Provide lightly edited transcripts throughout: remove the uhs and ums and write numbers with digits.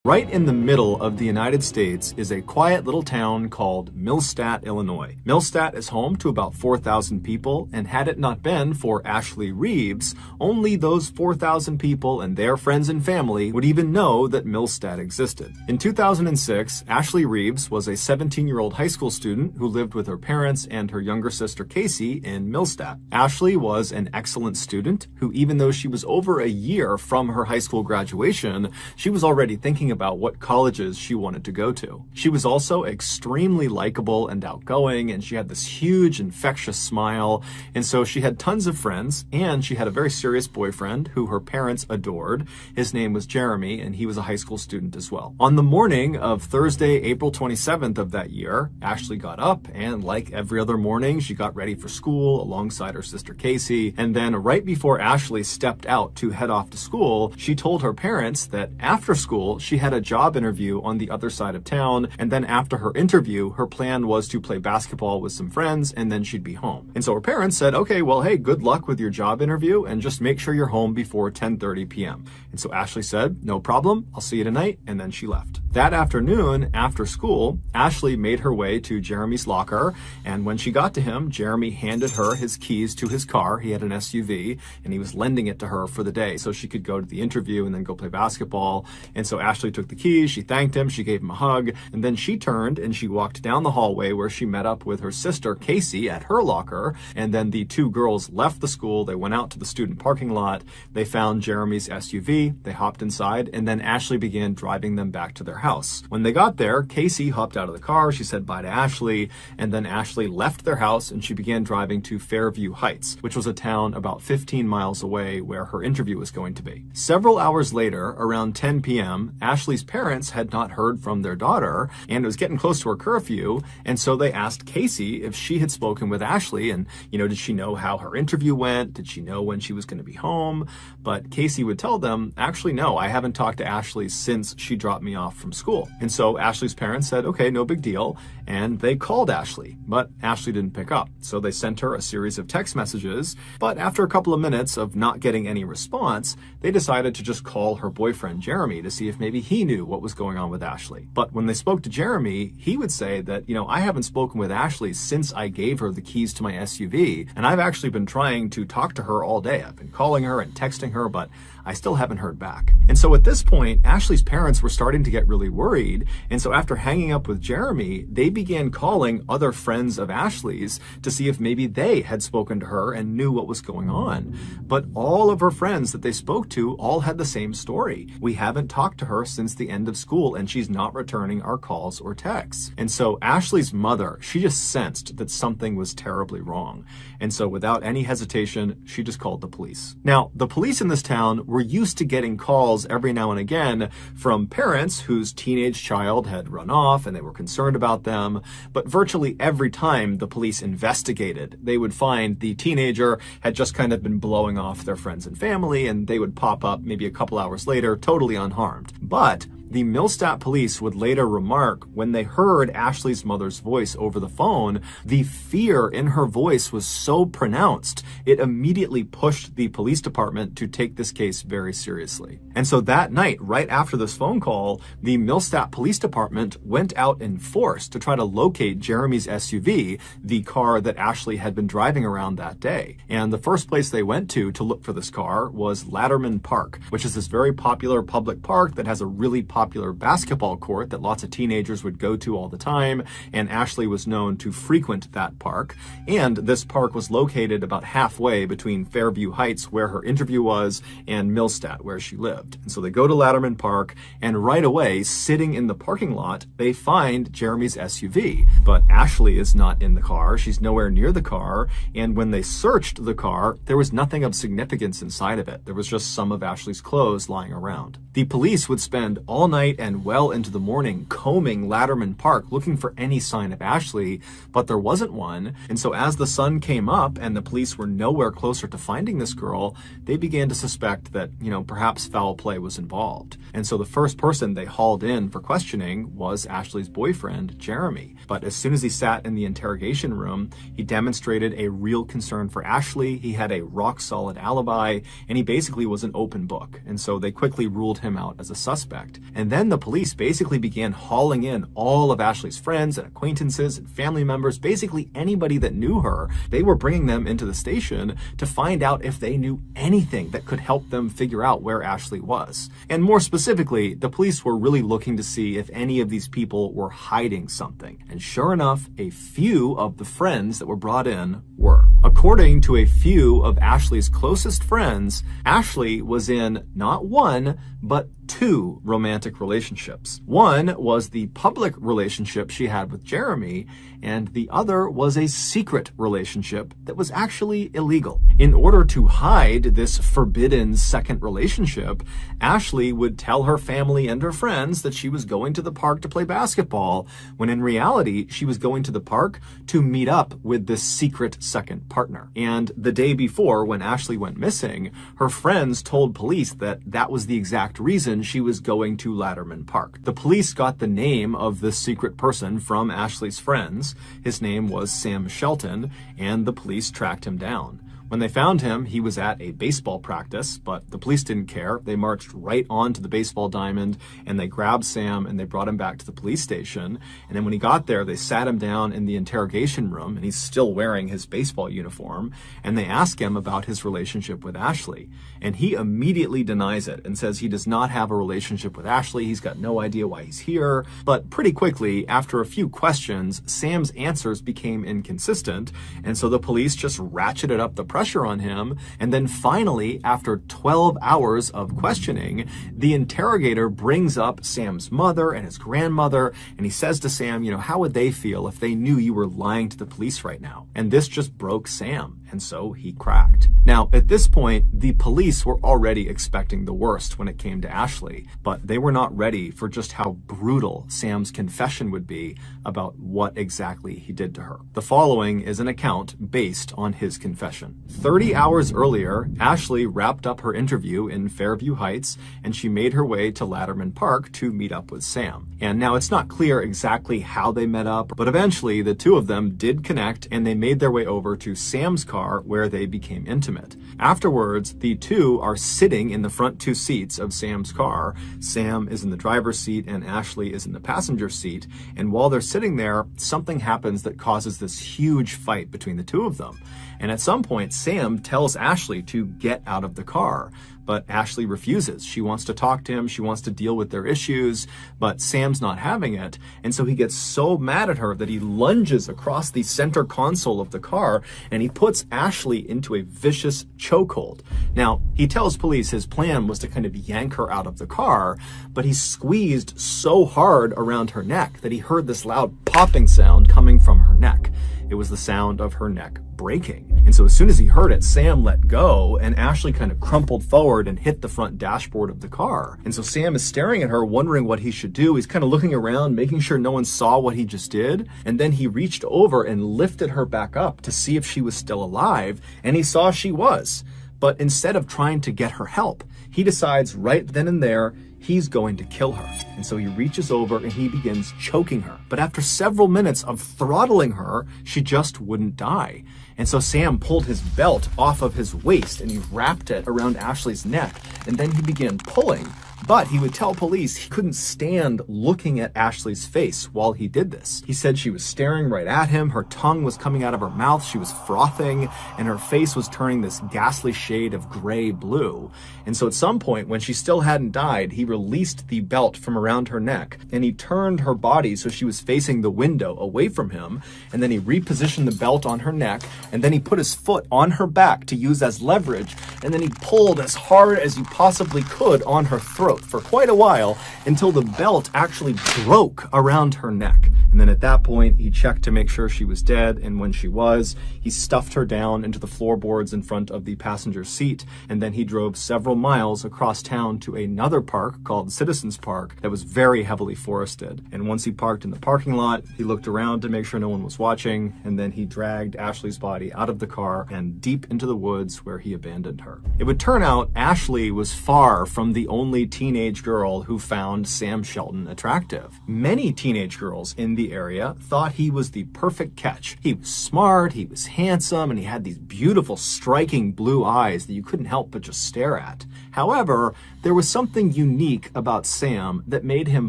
Right in the middle of the United States is a quiet little town called Millstadt, Illinois. Millstadt is home to about 4,000 people, and had it not been for Ashley Reeves, only those 4,000 people and their friends and family would even know that Millstadt existed. In 2006, Ashley Reeves was a 17-year-old high school student who lived with her parents and her younger sister Casey in Millstadt. Ashley was an excellent student who, even though she was over a year from her high school graduation, she was already thinking about what colleges she wanted to go to. She was also extremely likable and outgoing, and she had this huge infectious smile, and so she had tons of friends, and she had a very serious boyfriend who her parents adored. His name was Jeremy, and he was a high school student as well. On the morning of Thursday, April 27th of that year, Ashley got up, and like every other morning, she got ready for school alongside her sister Casey, and then right before Ashley stepped out to head off to school, she told her parents that after school, she had a job interview on the other side of town, and then after her interview, her plan was to play basketball with some friends, and then she'd be home. And so her parents said, okay, well, hey, good luck with your job interview, and just make sure you're home before 10:30 p.m. And so Ashley said, no problem, I'll see you tonight, and then she left. That afternoon, after school, Ashley made her way to Jeremy's locker, and when she got to him, Jeremy handed her his keys to his car. He had an SUV, and he was lending it to her for the day so she could go to the interview and then go play basketball. And so Ashley took the keys, she thanked him, she gave him a hug, and then she turned and she walked down the hallway where she met up with her sister Casey at her locker, and then the two girls left the school, they went out to the student parking lot, they found Jeremy's SUV, they hopped inside, and then Ashley began driving them back to their house. When they got there, Casey hopped out of the car, she said bye to Ashley, and then Ashley left their house and she began driving to Fairview Heights, which was a town about 15 miles away where her interview was going to be. Several hours later, around 10 p.m., Ashley's parents had not heard from their daughter, and it was getting close to her curfew, and so they asked Casey if she had spoken with Ashley, and, did she know how her interview went? Did she know when she was going to be home? But Casey would tell them, actually, no, I haven't talked to Ashley since she dropped me off from school. And so Ashley's parents said, okay, no big deal, and they called Ashley, but Ashley didn't pick up. So they sent her a series of text messages, but after a couple of minutes of not getting any response, they decided to just call her boyfriend, Jeremy, to see if maybe he knew what was going on with Ashley. But when they spoke to Jeremy, he would say that, I haven't spoken with Ashley since I gave her the keys to my SUV, and I've actually been trying to talk to her all day. I've been calling her and texting her, but I still haven't heard back. And so at this point, Ashley's parents were starting to get really worried, and so after hanging up with Jeremy, they began calling other friends of Ashley's to see if maybe they had spoken to her and knew what was going on. But all of her friends that they spoke to all had the same story. We haven't talked to her since the end of school, and she's not returning our calls or texts. And so Ashley's mother, she just sensed that something was terribly wrong. And so without any hesitation, she just called the police. Now, the police in this town were used to getting calls every now and again from parents whose teenage child had run off and they were concerned about them, but virtually every time the police investigated, they would find the teenager had just kind of been blowing off their friends and family, and they would pop up maybe a couple hours later totally unharmed. But the Millstadt police would later remark when they heard Ashley's mother's voice over the phone, the fear in her voice was so pronounced, it immediately pushed the police department to take this case very seriously. And so that night, right after this phone call, the Millstadt Police Department went out in force to try to locate Jeremy's SUV, the car that Ashley had been driving around that day. And the first place they went to look for this car was Latterman Park, which is this very popular public park that has a really popular basketball court that lots of teenagers would go to all the time, and Ashley was known to frequent that park. And this park was located about halfway between Fairview Heights, where her interview was, and Millstadt, where she lived. And so they go to Latterman Park, and right away, sitting in the parking lot, they find Jeremy's SUV. But Ashley is not in the car, she's nowhere near the car, and when they searched the car, there was nothing of significance inside of it. There was just some of Ashley's clothes lying around. The police would spend all night and well into the morning combing Latterman Park looking for any sign of Ashley, but there wasn't one. And so as the sun came up and the police were nowhere closer to finding this girl, they began to suspect that, perhaps foul play was involved. And so the first person they hauled in for questioning was Ashley's boyfriend, Jeremy. But as soon as he sat in the interrogation room, he demonstrated a real concern for Ashley. He had a rock-solid alibi, and he basically was an open book. And so they quickly ruled him out as a suspect. And And then the police basically began hauling in all of Ashley's friends and acquaintances and family members, basically anybody that knew her. They were bringing them into the station to find out if they knew anything that could help them figure out where Ashley was. And more specifically, the police were really looking to see if any of these people were hiding something. And sure enough, a few of the friends that were brought in were. According to a few of Ashley's closest friends, Ashley was in not one, but two romantic relationships. One was the public relationship she had with Jeremy, and the other was a secret relationship that was actually illegal. In order to hide this forbidden second relationship, Ashley would tell her family and her friends that she was going to the park to play basketball, when in reality, she was going to the park to meet up with this secret second partner. And the day before, when Ashley went missing, her friends told police that that was the exact reason she was going to Latterman Park. The police got the name of this secret person from Ashley's friends. His name was Sam Shelton, and the police tracked him down. When they found him, he was at a baseball practice, but the police didn't care. They marched right on to the baseball diamond, and they grabbed Sam and they brought him back to the police station. And then when he got there, they sat him down in the interrogation room, and he's still wearing his baseball uniform, and they ask him about his relationship with Ashley. And he immediately denies it and says he does not have a relationship with Ashley. He's got no idea why he's here. But pretty quickly, after a few questions, Sam's answers became inconsistent, and so the police just ratcheted up the pressure on him. And then finally, after 12 hours of questioning, the interrogator brings up Sam's mother and his grandmother, and he says to Sam, how would they feel if they knew you were lying to the police right now? And this just broke Sam, and so he cracked. Now, at this point, the police were already expecting the worst when it came to Ashley, but they were not ready for just how brutal Sam's confession would be about what exactly he did to her. The following is an account based on his confession. 30 hours earlier, Ashley wrapped up her interview in Fairview Heights, and she made her way to Latterman Park to meet up with Sam. And now it's not clear exactly how they met up, but eventually the two of them did connect, and they made their way over to Sam's car, where they became intimate. Afterwards, the two are sitting in the front two seats of Sam's car. Sam is in the driver's seat and Ashley is in the passenger seat. And while they're sitting there, something happens that causes this huge fight between the two of them. And at some point, Sam tells Ashley to get out of the car, but Ashley refuses. She wants to talk to him. She wants to deal with their issues, but Sam's not having it. And so he gets so mad at her that he lunges across the center console of the car, and he puts Ashley into a vicious chokehold. Now, he tells police his plan was to kind of yank her out of the car, but he squeezed so hard around her neck that he heard this loud popping sound coming from her neck. It was the sound of her neck breaking. And so as soon as he heard it, Sam let go, and Ashley kind of crumpled forward and hit the front dashboard of the car. And so Sam is staring at her, wondering what he should do. He's kind of looking around, making sure no one saw what he just did. And then he reached over and lifted her back up to see if she was still alive, and he saw she was. But instead of trying to get her help, he decides right then and there he's going to kill her. And so he reaches over and he begins choking her. But after several minutes of throttling her, she just wouldn't die. And so Sam pulled his belt off of his waist and he wrapped it around Ashley's neck. And then he began pulling. But he would tell police he couldn't stand looking at Ashley's face while he did this. He said she was staring right at him, her tongue was coming out of her mouth, she was frothing, and her face was turning this ghastly shade of gray-blue. And so at some point, when she still hadn't died, he released the belt from around her neck, and he turned her body so she was facing the window away from him, and then he repositioned the belt on her neck, and then he put his foot on her back to use as leverage, and then he pulled as hard as he possibly could on her throat for quite a while until the belt actually broke around her neck. And then at that point, he checked to make sure she was dead, and when she was, he stuffed her down into the floorboards in front of the passenger seat, and then he drove several miles across town to another park called Citizens Park that was very heavily forested. And once he parked in the parking lot, he looked around to make sure no one was watching, and then he dragged Ashley's body out of the car and deep into the woods where he abandoned her. It would turn out Ashley was far from the only teenage girl who found Sam Shelton attractive. Many teenage girls in the area thought he was the perfect catch. He was smart, he was handsome, and he had these beautiful, striking blue eyes that you couldn't help but just stare at. However, there was something unique about Sam that made him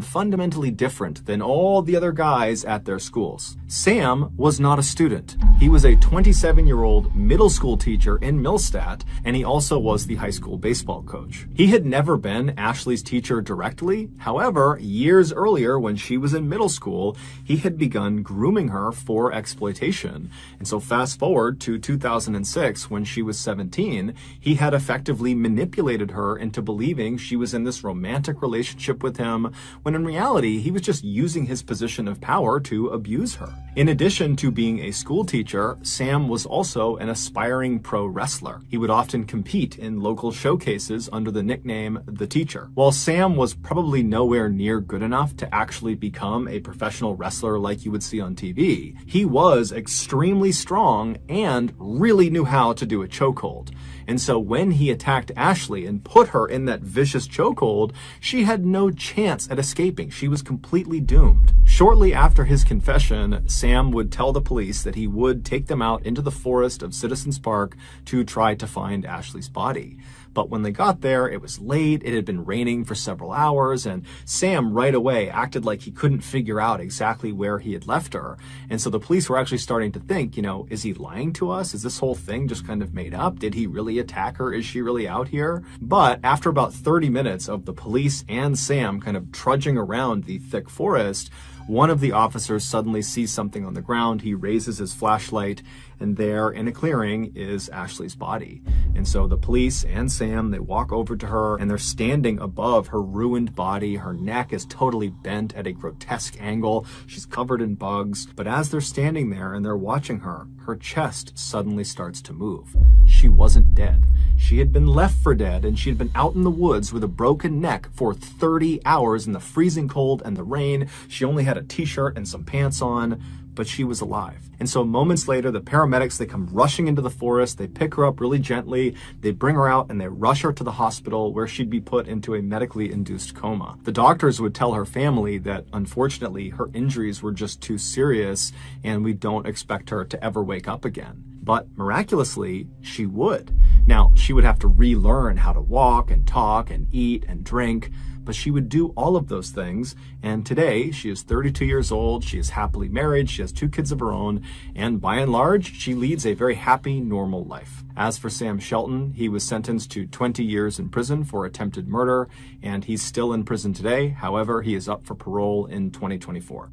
fundamentally different than all the other guys at their schools. Sam was not a student. He was a 27-year-old middle school teacher in Millstadt, and he also was the high school baseball coach. He had never been Ashley's teacher directly. However, years earlier when she was in middle school, he had begun grooming her for exploitation. And so fast forward to 2006, when she was 17, he had effectively manipulated her into believing she was in this romantic relationship with him, when in reality, he was just using his position of power to abuse her. In addition to being a school teacher, Sam was also an aspiring pro wrestler. He would often compete in local showcases under the nickname The Teacher. While Sam was probably nowhere near good enough to actually become a professional wrestler like you would see on TV, he was extremely strong and really knew how to do a chokehold. And so when he attacked Ashley and put her in that vicious chokehold, she had no chance at escaping. She was completely doomed. Shortly after his confession, Sam would tell the police that he would take them out into the forest of Citizens Park to try to find Ashley's body. But when they got there, it was late, it had been raining for several hours, and Sam right away acted like he couldn't figure out exactly where he had left her. And so the police were actually starting to think, is he lying to us? Is this whole thing just kind of made up? Did he really attack her? Is she really out here? But after about 30 minutes of the police and Sam kind of trudging around the thick forest, one of the officers suddenly sees something on the ground. He raises his flashlight, and there in a clearing is Ashley's body. And so the police and Sam, they walk over to her, and they're standing above her ruined body. Her neck is totally bent at a grotesque angle. She's covered in bugs. But as they're standing there and they're watching her, her chest suddenly starts to move. She wasn't dead. She had been left for dead, and she had been out in the woods with a broken neck for 30 hours in the freezing cold and the rain. She only had a t-shirt and some pants on, but she was alive. And so moments later, the paramedics, they come rushing into the forest. They pick her up really gently. They bring her out and they rush her to the hospital, where she'd be put into a medically induced coma. The doctors would tell her family that unfortunately her injuries were just too serious and we don't expect her to ever wake up again. But miraculously, she would. Now, she would have to relearn how to walk and talk and eat and drink, but she would do all of those things. And today, she is 32 years old. She is happily married. She has 2 kids of her own. And by and large, she leads a very happy, normal life. As for Sam Shelton, he was sentenced to 20 years in prison for attempted murder, and he's still in prison today. However, he is up for parole in 2024.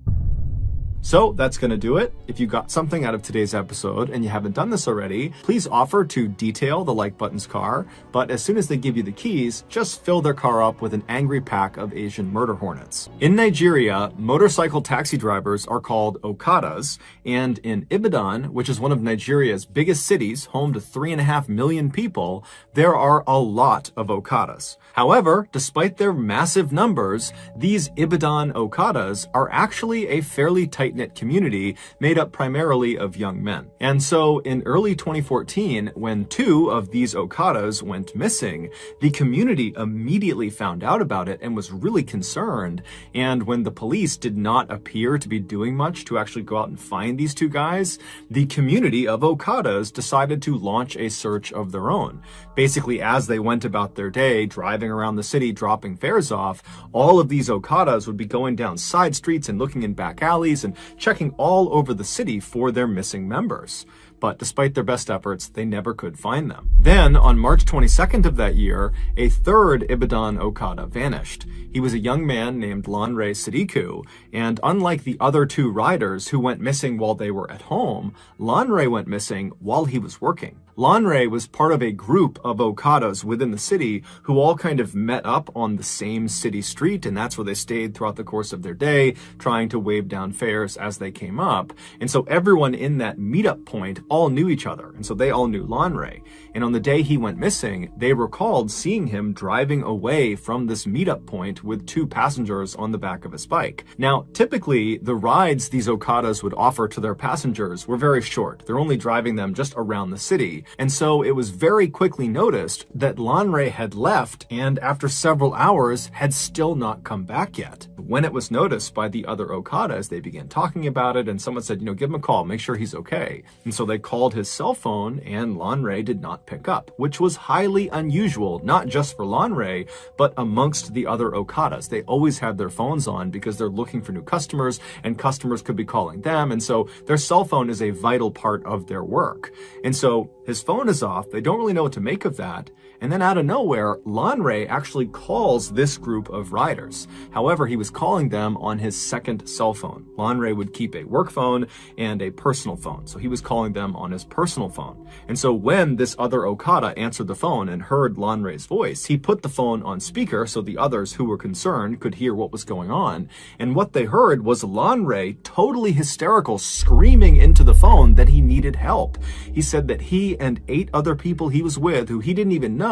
So that's going to do it. If you got something out of today's episode and you haven't done this already, please offer to detail the like button's car. But as soon as they give you the keys, just fill their car up with an angry pack of Asian murder hornets. In Nigeria, motorcycle taxi drivers are called Okadas. And in Ibadan, which is one of Nigeria's biggest cities, home to 3.5 million people, there are a lot of Okadas. However, despite their massive numbers, these Ibadan Okadas are actually a fairly tight-knit community made up primarily of young men. And so in early 2014, when 2 of these Okadas went missing, the community immediately found out about it and was really concerned. And when the police did not appear to be doing much to actually go out and find these 2 guys, the community of Okadas decided to launch a search of their own. Basically, as they went about their day, driving around the city, dropping fares off, all of these Okadas would be going down side streets and looking in back alleys and checking all over the city for their missing members. But despite their best efforts, they never could find them. Then, on March 22nd of that year, a 3rd Ibadan Okada vanished. He was a young man named Lanre Sidiku, and unlike the other 2 riders who went missing while they were at home, Lanre went missing while he was working. Lanre was part of a group of Okadas within the city who all kind of met up on the same city street, and that's where they stayed throughout the course of their day, trying to wave down fares as they came up. And so everyone in that meetup point all knew each other, and so they all knew Lanre. And on the day he went missing, they recalled seeing him driving away from this meetup point with 2 passengers on the back of his bike. Now, typically, the rides these Okadas would offer to their passengers were very short. They're only driving them just around the city. And so it was very quickly noticed that Lanre had left and after several hours had still not come back yet. When it was noticed by the other Okadas, they began talking about it and someone said, give him a call, make sure he's okay. And so they called his cell phone and Lanre did not pick up, which was highly unusual, not just for Lanre, but amongst the other Okadas. They always have their phones on because they're looking for new customers and customers could be calling them. And so their cell phone is a vital part of their work. And so his phone is off. They don't really know what to make of that. And then out of nowhere, Lanre actually calls this group of riders. However, he was calling them on his second cell phone. Lanre would keep a work phone and a personal phone. So he was calling them on his personal phone. And so when this other Okada answered the phone and heard Lanre's voice, he put the phone on speaker so the others who were concerned could hear what was going on. And what they heard was Lanre, totally hysterical, screaming into the phone that he needed help. He said that he and 8 other people he was with, who he didn't even know,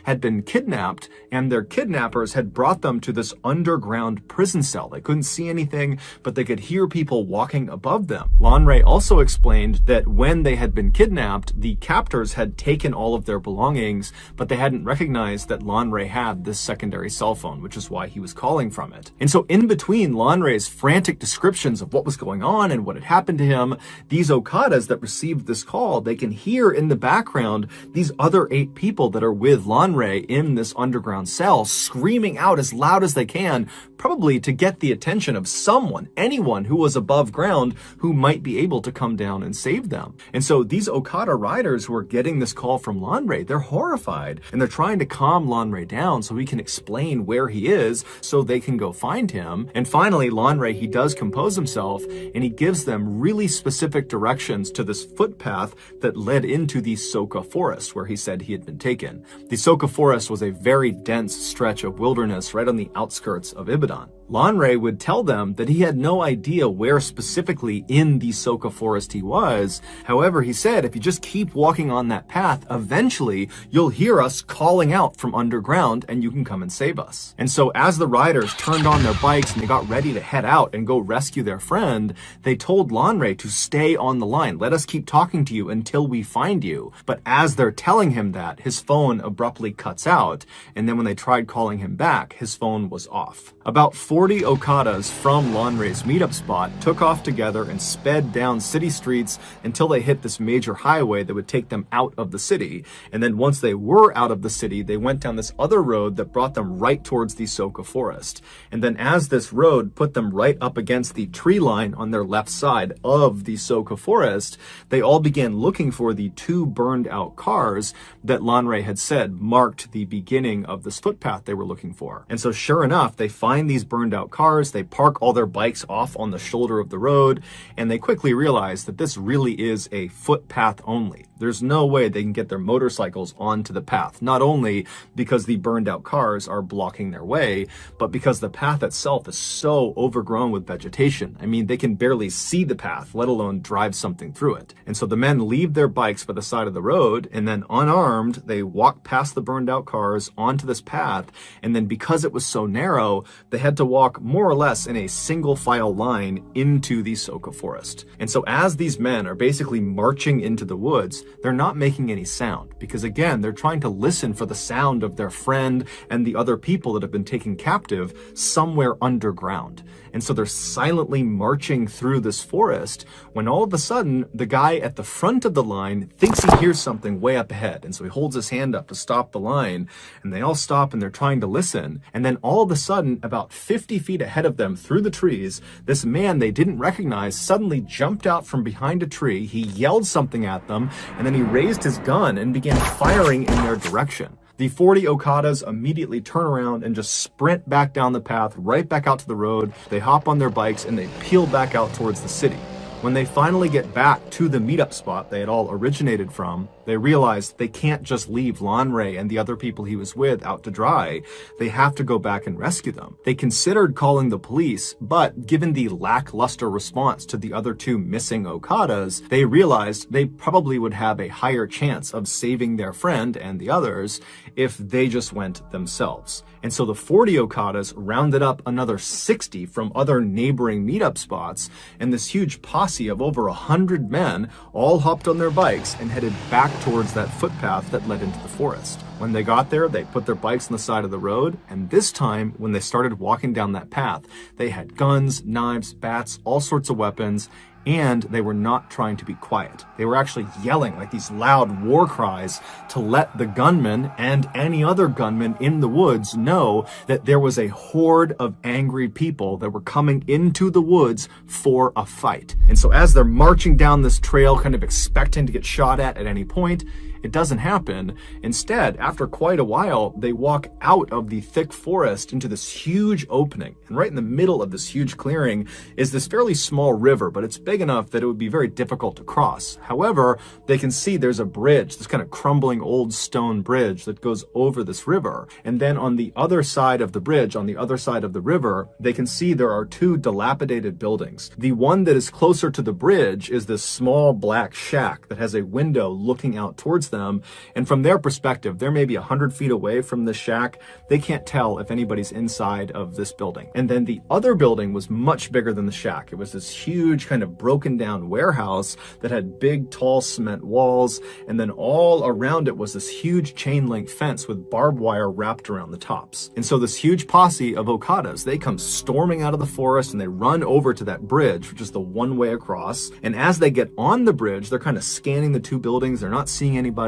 had been kidnapped, and their kidnappers had brought them to this underground prison cell. They couldn't see anything, but they could hear people walking above them. Lanre also explained that when they had been kidnapped, the captors had taken all of their belongings, but they hadn't recognized that Lanre had this secondary cell phone, which is why he was calling from it. And so in between Lanre's frantic descriptions of what was going on and what had happened to him, these Okadas that received this call, they can hear in the background these other 8 people that are with Lanre in this underground cell screaming out as loud as they can, probably to get the attention of someone, anyone who was above ground who might be able to come down and save them. And so these Okada riders who are getting this call from Lanre, they're horrified and they're trying to calm Lanre down so he can explain where he is so they can go find him. And finally, Lanre, he does compose himself and he gives them really specific directions to this footpath that led into the Soka forest where he said he had been taken. The Soka forest was a very dense stretch of wilderness right on the outskirts of Ibadan. Lanre would tell them that he had no idea where specifically in the Soka forest he was. However, he said, if you just keep walking on that path, eventually you'll hear us calling out from underground and you can come and save us. And so as the riders turned on their bikes and they got ready to head out and go rescue their friend, they told Lanre to stay on the line. Let us keep talking to you until we find you. But as they're telling him that, his phone abruptly cuts out. And then when they tried calling him back, his phone was off. About 40 Okadas from Lanre's meetup spot took off together and sped down city streets until they hit this major highway that would take them out of the city. And then once they were out of the city, they went down this other road that brought them right towards the Soka forest. And then as this road put them right up against the tree line on their left side of the Soka forest, they all began looking for the 2 burned out cars that Lanre had said marked the beginning of this footpath they were looking for. And so sure enough, they find these burned out cars, they park all their bikes off on the shoulder of the road, and they quickly realize that this really is a footpath only. There's no way they can get their motorcycles onto the path, not only because the burned out cars are blocking their way, but because the path itself is so overgrown with vegetation. I mean, they can barely see the path, let alone drive something through it. And so the men leave their bikes by the side of the road, and then unarmed, they walk past the burned out cars onto this path, and then because it was so narrow, they had to walk more or less in a single file line into the Soka forest. And so as these men are basically marching into the woods, they're not making any sound because again, they're trying to listen for the sound of their friend and the other people that have been taken captive somewhere underground. And so they're silently marching through this forest when all of a sudden the guy at the front of the line thinks he hears something way up ahead. And so he holds his hand up to stop the line and they all stop and they're trying to listen. And then all of a sudden, about 50 feet ahead of them through the trees, this man they didn't recognize suddenly jumped out from behind a tree. He yelled something at them and then he raised his gun and began firing in their direction. The 40 Okadas immediately turn around and just sprint back down the path, right back out to the road. They hop on their bikes and they peel back out towards the city. When they finally get back to the meetup spot they had all originated from, they realized they can't just leave Lanre and the other people he was with out to dry. They have to go back and rescue them. They considered calling the police, but given the lackluster response to the other 2 missing Okadas, they realized they probably would have a higher chance of saving their friend and the others if they just went themselves. And so the 40 Okadas rounded up another 60 from other neighboring meetup spots, and this huge posse posse of over 100 men all hopped on their bikes and headed back towards that footpath that led into the forest. When they got there, they put their bikes on the side of the road, and this time, when they started walking down that path, they had guns, knives, bats, all sorts of weapons, and they were not trying to be quiet. They were actually yelling like these loud war cries to let the gunmen and any other gunmen in the woods know that there was a horde of angry people that were coming into the woods for a fight. And so as they're marching down this trail, kind of expecting to get shot at any point, it doesn't happen. Instead, after quite a while, they walk out of the thick forest into this huge opening. And right in the middle of this huge clearing is this fairly small river, but it's big enough that it would be very difficult to cross. However, they can see there's a bridge, this kind of crumbling old stone bridge that goes over this river. And then on the other side of the bridge, on the other side of the river, they can see there are two dilapidated buildings. The one that is closer to the bridge is this small black shack that has a window looking out towards them. And from their perspective, they're maybe 100 feet away from the shack. They can't tell if anybody's inside of this building. And then the other building was much bigger than the shack. It was this huge kind of broken down warehouse that had big, tall cement walls. And then all around it was this huge chain link fence with barbed wire wrapped around the tops. And so this huge posse of Okadas, they come storming out of the forest and they run over to that bridge, which is the one way across. And as they get on the bridge, they're kind of scanning the two buildings. They're not seeing anybody.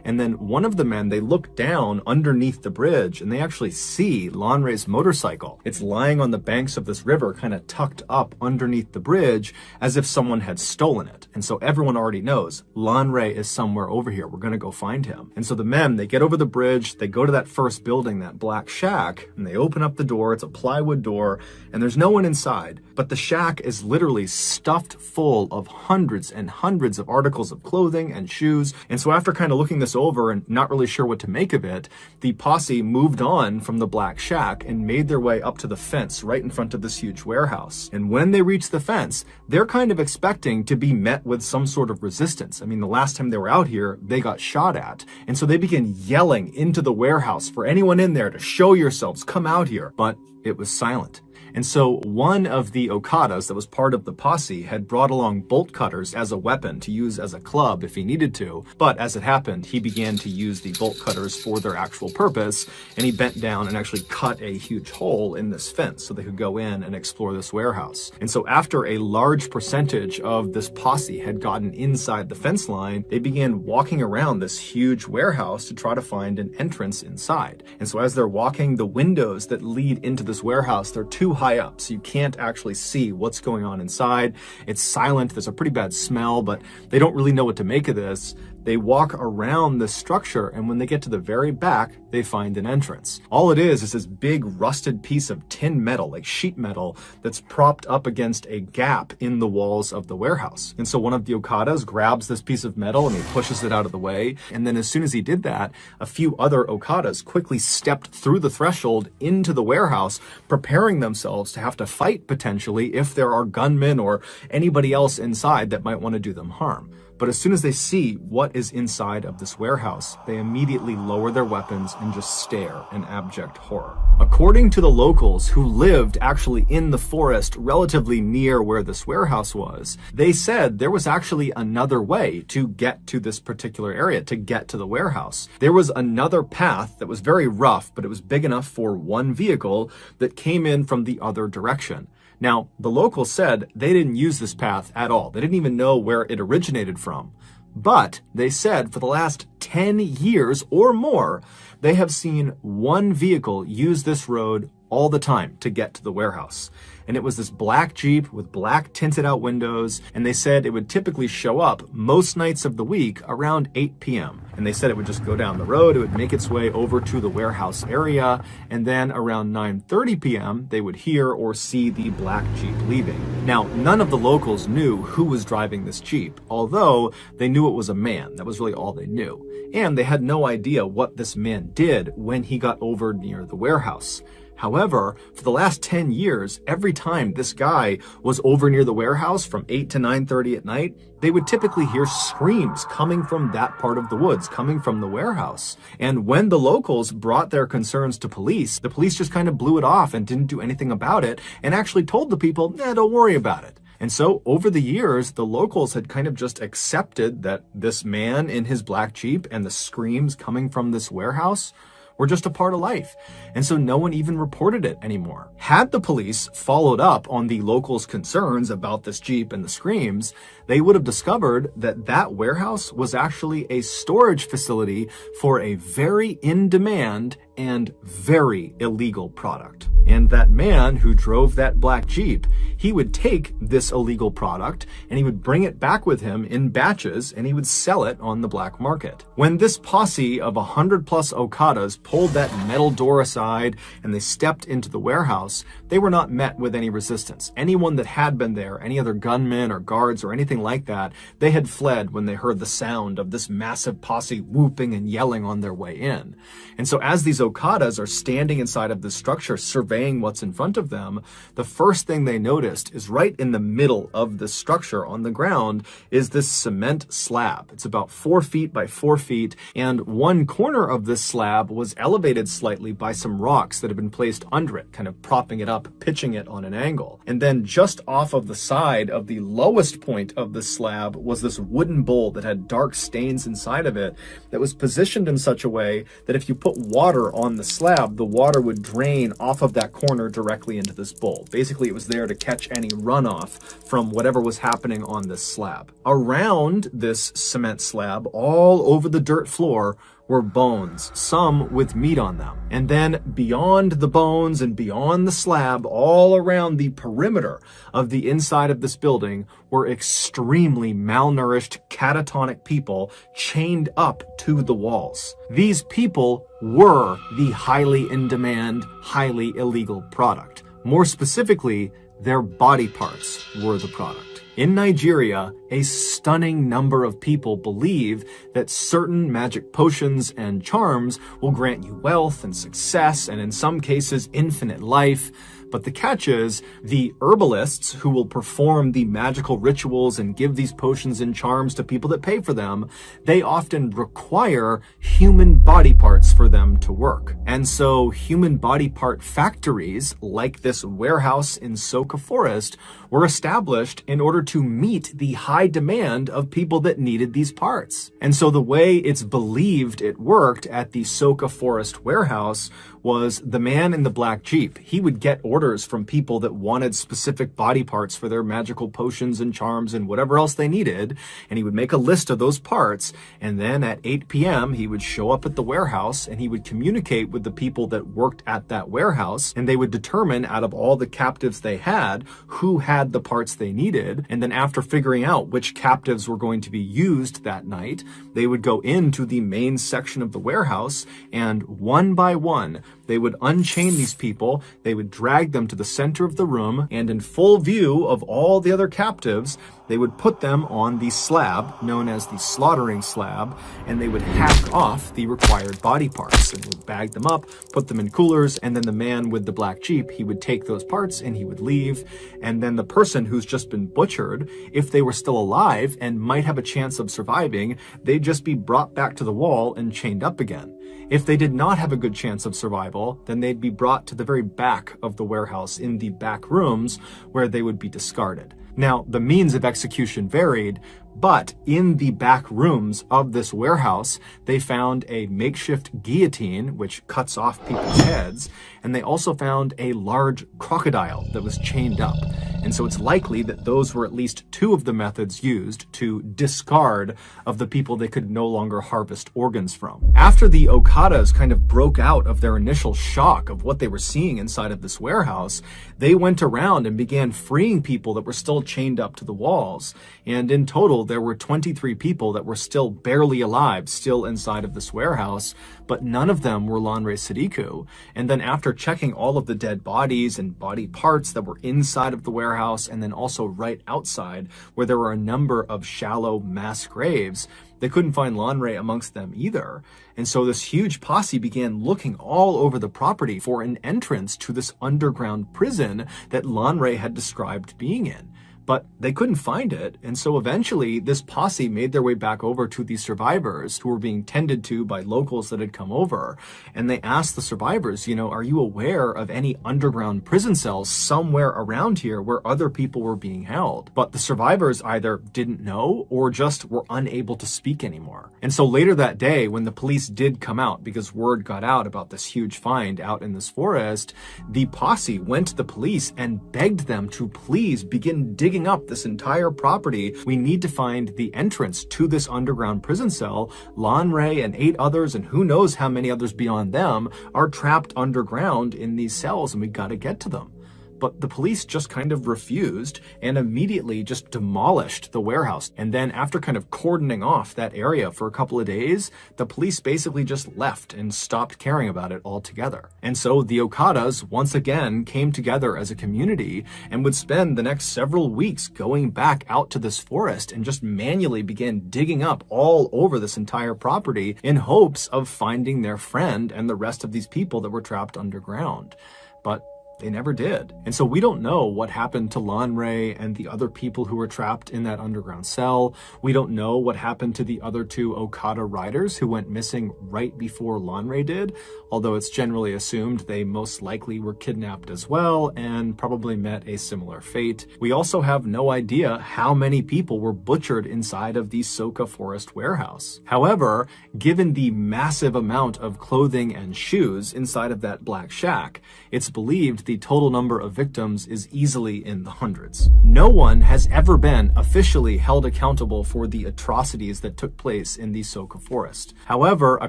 And then one of the men, they look down underneath the bridge and they actually see Lanre's motorcycle. It's lying on the banks of this river, kind of tucked up underneath the bridge as if someone had stolen it. And so everyone already knows Lanre is somewhere over here. We're going to go find him. And so the men, they get over the bridge, they go to that first building, that black shack, and they open up the door. It's a plywood door and there's no one inside, but the shack is literally stuffed full of hundreds and hundreds of articles of clothing and shoes. And so after kind of looking this over and not really sure what to make of it, the posse moved on from the black shack and made their way up to the fence right in front of this huge warehouse. And when they reach the fence, they're kind of expecting to be met with some sort of resistance. I mean, the last time they were out here, they got shot at. And so they begin yelling into the warehouse for anyone in there to show yourselves, come out here. But it was silent. And so one of the Okadas that was part of the posse had brought along bolt cutters as a weapon to use as a club if he needed to. But as it happened, he began to use the bolt cutters for their actual purpose. And he bent down and actually cut a huge hole in this fence so they could go in and explore this warehouse. And so after a large percentage of this posse had gotten inside the fence line, they began walking around this huge warehouse to try to find an entrance inside. And so as they're walking, the windows that lead into this warehouse, they're too high up, so you can't actually see what's going on inside. It's silent. There's a pretty bad smell, but they don't really know what to make of this. They walk around the structure, and when they get to the very back, they find an entrance. All it is this big rusted piece of tin metal, like sheet metal, that's propped up against a gap in the walls of the warehouse. And so one of the Okadas grabs this piece of metal and he pushes it out of the way. And then as soon as he did that, a few other Okadas quickly stepped through the threshold into the warehouse, preparing themselves to have to fight potentially if there are gunmen or anybody else inside that might want to do them harm. But as soon as they see what is inside of this warehouse, they immediately lower their weapons and just stare in abject horror. According to the locals who lived actually in the forest relatively near where this warehouse was, they said there was actually another way to get to this particular area, to get to the warehouse. There was another path that was very rough, but it was big enough for one vehicle that came in from the other direction. Now, the locals said they didn't use this path at all. They didn't even know where it originated from. But they said for the last 10 years or more, they have seen one vehicle use this road all the time to get to the warehouse. And it was this black Jeep with black tinted out windows. And they said it would typically show up most nights of the week around 8 p.m. And they said it would just go down the road. It would make its way over to the warehouse area. And then around 9:30 p.m., they would hear or see the black Jeep leaving. Now, none of the locals knew who was driving this Jeep, although they knew it was a man. That was really all they knew. And they had no idea what this man did when he got over near the warehouse. However, for the last 10 years, every time this guy was over near the warehouse from 8 to 9:30 at night, they would typically hear screams coming from that part of the woods, coming from the warehouse. And when the locals brought their concerns to police, the police just kind of blew it off and didn't do anything about it and actually told the people, don't worry about it. And so over the years, the locals had kind of just accepted that this man in his black Jeep and the screams coming from this warehouse were just a part of life. And so no one even reported it anymore. Had the police followed up on the locals' concerns about this Jeep and the screams, they would have discovered that that warehouse was actually a storage facility for a very in-demand and very illegal product. And that man who drove that black Jeep, he would take this illegal product and he would bring it back with him in batches and he would sell it on the black market. When this posse of 100+ Okadas pulled that metal door aside and they stepped into the warehouse, they were not met with any resistance. Anyone that had been there, any other gunmen or guards or anything like that, they had fled when they heard the sound of this massive posse whooping and yelling on their way in. And so as these Okadas are standing inside of this structure surveying what's in front of them, the first thing they noticed is right in the middle of the structure on the ground is this cement slab. It's about 4 feet by 4 feet, and one corner of this slab was elevated slightly by some rocks that had been placed under it, kind of propping it up, pitching it on an angle. And then just off of the side of the lowest point of the slab was this wooden bowl that had dark stains inside of it that was positioned in such a way that if you put water on the slab, the water would drain off of that corner directly into this bowl. Basically, it was there to catch any runoff from whatever was happening on this slab. Around this cement slab, all over the dirt floor, were bones, some with meat on them. And then beyond the bones and beyond the slab, all around the perimeter of the inside of this building were extremely malnourished, catatonic people chained up to the walls. These people were the highly in-demand, highly illegal product. More specifically, their body parts were the product. In Nigeria, a stunning number of people believe that certain magic potions and charms will grant you wealth and success, and in some cases, infinite life. But the catch is, the herbalists who will perform the magical rituals and give these potions and charms to people that pay for them, they often require human body parts for them to work. And so human body part factories, like this warehouse in Soka Forest, were established in order to meet the high demand of people that needed these parts. And so the way it's believed it worked at the Soka Forest warehouse was the man in the black Jeep. He would get orders from people that wanted specific body parts for their magical potions and charms and whatever else they needed, and he would make a list of those parts, and then at 8 p.m. he would show up at the warehouse and he would communicate with the people that worked at that warehouse, and they would determine out of all the captives they had who had the parts they needed. And then after figuring out which captives were going to be used that night, they would go into the main section of the warehouse, and one by one they would unchain these people, they would drag them to the center of the room, and in full view of all the other captives, they would put them on the slab, known as the slaughtering slab, and they would hack off the required body parts, and would bag them up, put them in coolers, and then the man with the black Jeep, he would take those parts and he would leave, and then the person who's just been butchered, if they were still alive and might have a chance of surviving, they'd just be brought back to the wall and chained up again. If they did not have a good chance of survival, then they'd be brought to the very back of the warehouse in the back rooms where they would be discarded. Now, the means of execution varied, but in the back rooms of this warehouse, they found a makeshift guillotine, which cuts off people's heads, and they also found a large crocodile that was chained up. And so it's likely that those were at least two of the methods used to discard of the people they could no longer harvest organs from. After the Okadas kind of broke out of their initial shock of what they were seeing inside of this warehouse, they went around and began freeing people that were still chained up to the walls. And in total, there were 23 people that were still barely alive, still inside of this warehouse, but none of them were Lanre Sadiku. And then after checking all of the dead bodies and body parts that were inside of the warehouse, and then also right outside, where there were a number of shallow mass graves, they couldn't find Lanre amongst them either. And so this huge posse began looking all over the property for an entrance to this underground prison that Lanre had described being in. but they couldn't find it. And so eventually this posse made their way back over to the survivors who were being tended to by locals that had come over. And they asked the survivors, are you aware of any underground prison cells somewhere around here where other people were being held? But the survivors either didn't know or just were unable to speak anymore. And so later that day, when the police did come out, because word got out about this huge find out in this forest, the posse went to the police and begged them to please begin digging up this entire property. We need to find the entrance to this underground prison cell. Lan Rei and 8 others, and who knows how many others beyond them, are trapped underground in these cells, and we gotta get to them. But the police just kind of refused and immediately just demolished the warehouse. And then after kind of cordoning off that area for a couple of days, the police basically just left and stopped caring about it altogether. And so the Okadas once again came together as a community and would spend the next several weeks going back out to this forest and just manually begin digging up all over this entire property in hopes of finding their friend and the rest of these people that were trapped underground. But they never did. And so we don't know what happened to Lan Rei and the other people who were trapped in that underground cell. We don't know what happened to the other 2 Okada riders who went missing right before Lan Rei did, although it's generally assumed they most likely were kidnapped as well and probably met a similar fate. We also have no idea how many people were butchered inside of the Soka Forest warehouse. However, given the massive amount of clothing and shoes inside of that black shack, it's believed the total number of victims is easily in the hundreds. No one has ever been officially held accountable for the atrocities that took place in the Soka Forest. However, a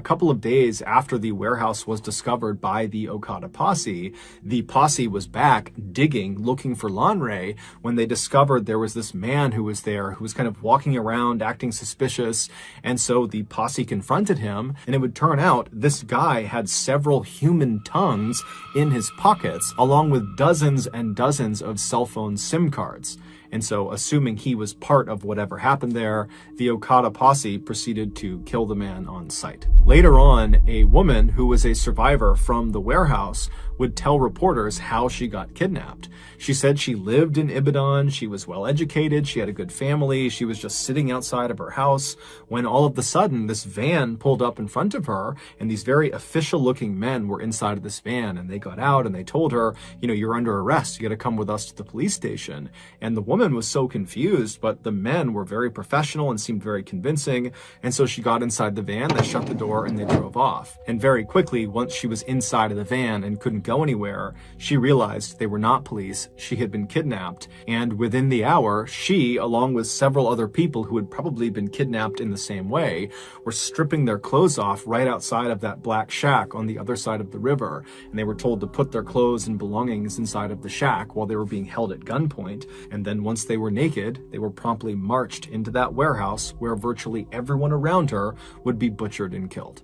couple of days after the warehouse was discovered by the Okada posse, the posse was back digging, looking for Lan Rei, when they discovered there was this man who was there, who was kind of walking around, acting suspicious, and so the posse confronted him, and it would turn out this guy had several human tongues in his pockets, along with dozens and dozens of cell phone SIM cards. And so, assuming he was part of whatever happened there, the Okada posse proceeded to kill the man on sight. Later on, a woman who was a survivor from the warehouse would tell reporters how she got kidnapped. She said she lived in Ibadan, she was well educated, she had a good family, she was just sitting outside of her house when all of a sudden this van pulled up in front of her, and these very official looking men were inside of this van, and they got out and they told her, you're under arrest, you gotta come with us to the police station. And the woman was so confused, but the men were very professional and seemed very convincing, and so she got inside the van, they shut the door, and they drove off. And very quickly, once she was inside of the van and couldn't go anywhere, she realized they were not police, she had been kidnapped, and within the hour, she, along with several other people who had probably been kidnapped in the same way, were stripping their clothes off right outside of that black shack on the other side of the river, and they were told to put their clothes and belongings inside of the shack while they were being held at gunpoint, and then once they were naked, they were promptly marched into that warehouse where virtually everyone around her would be butchered and killed.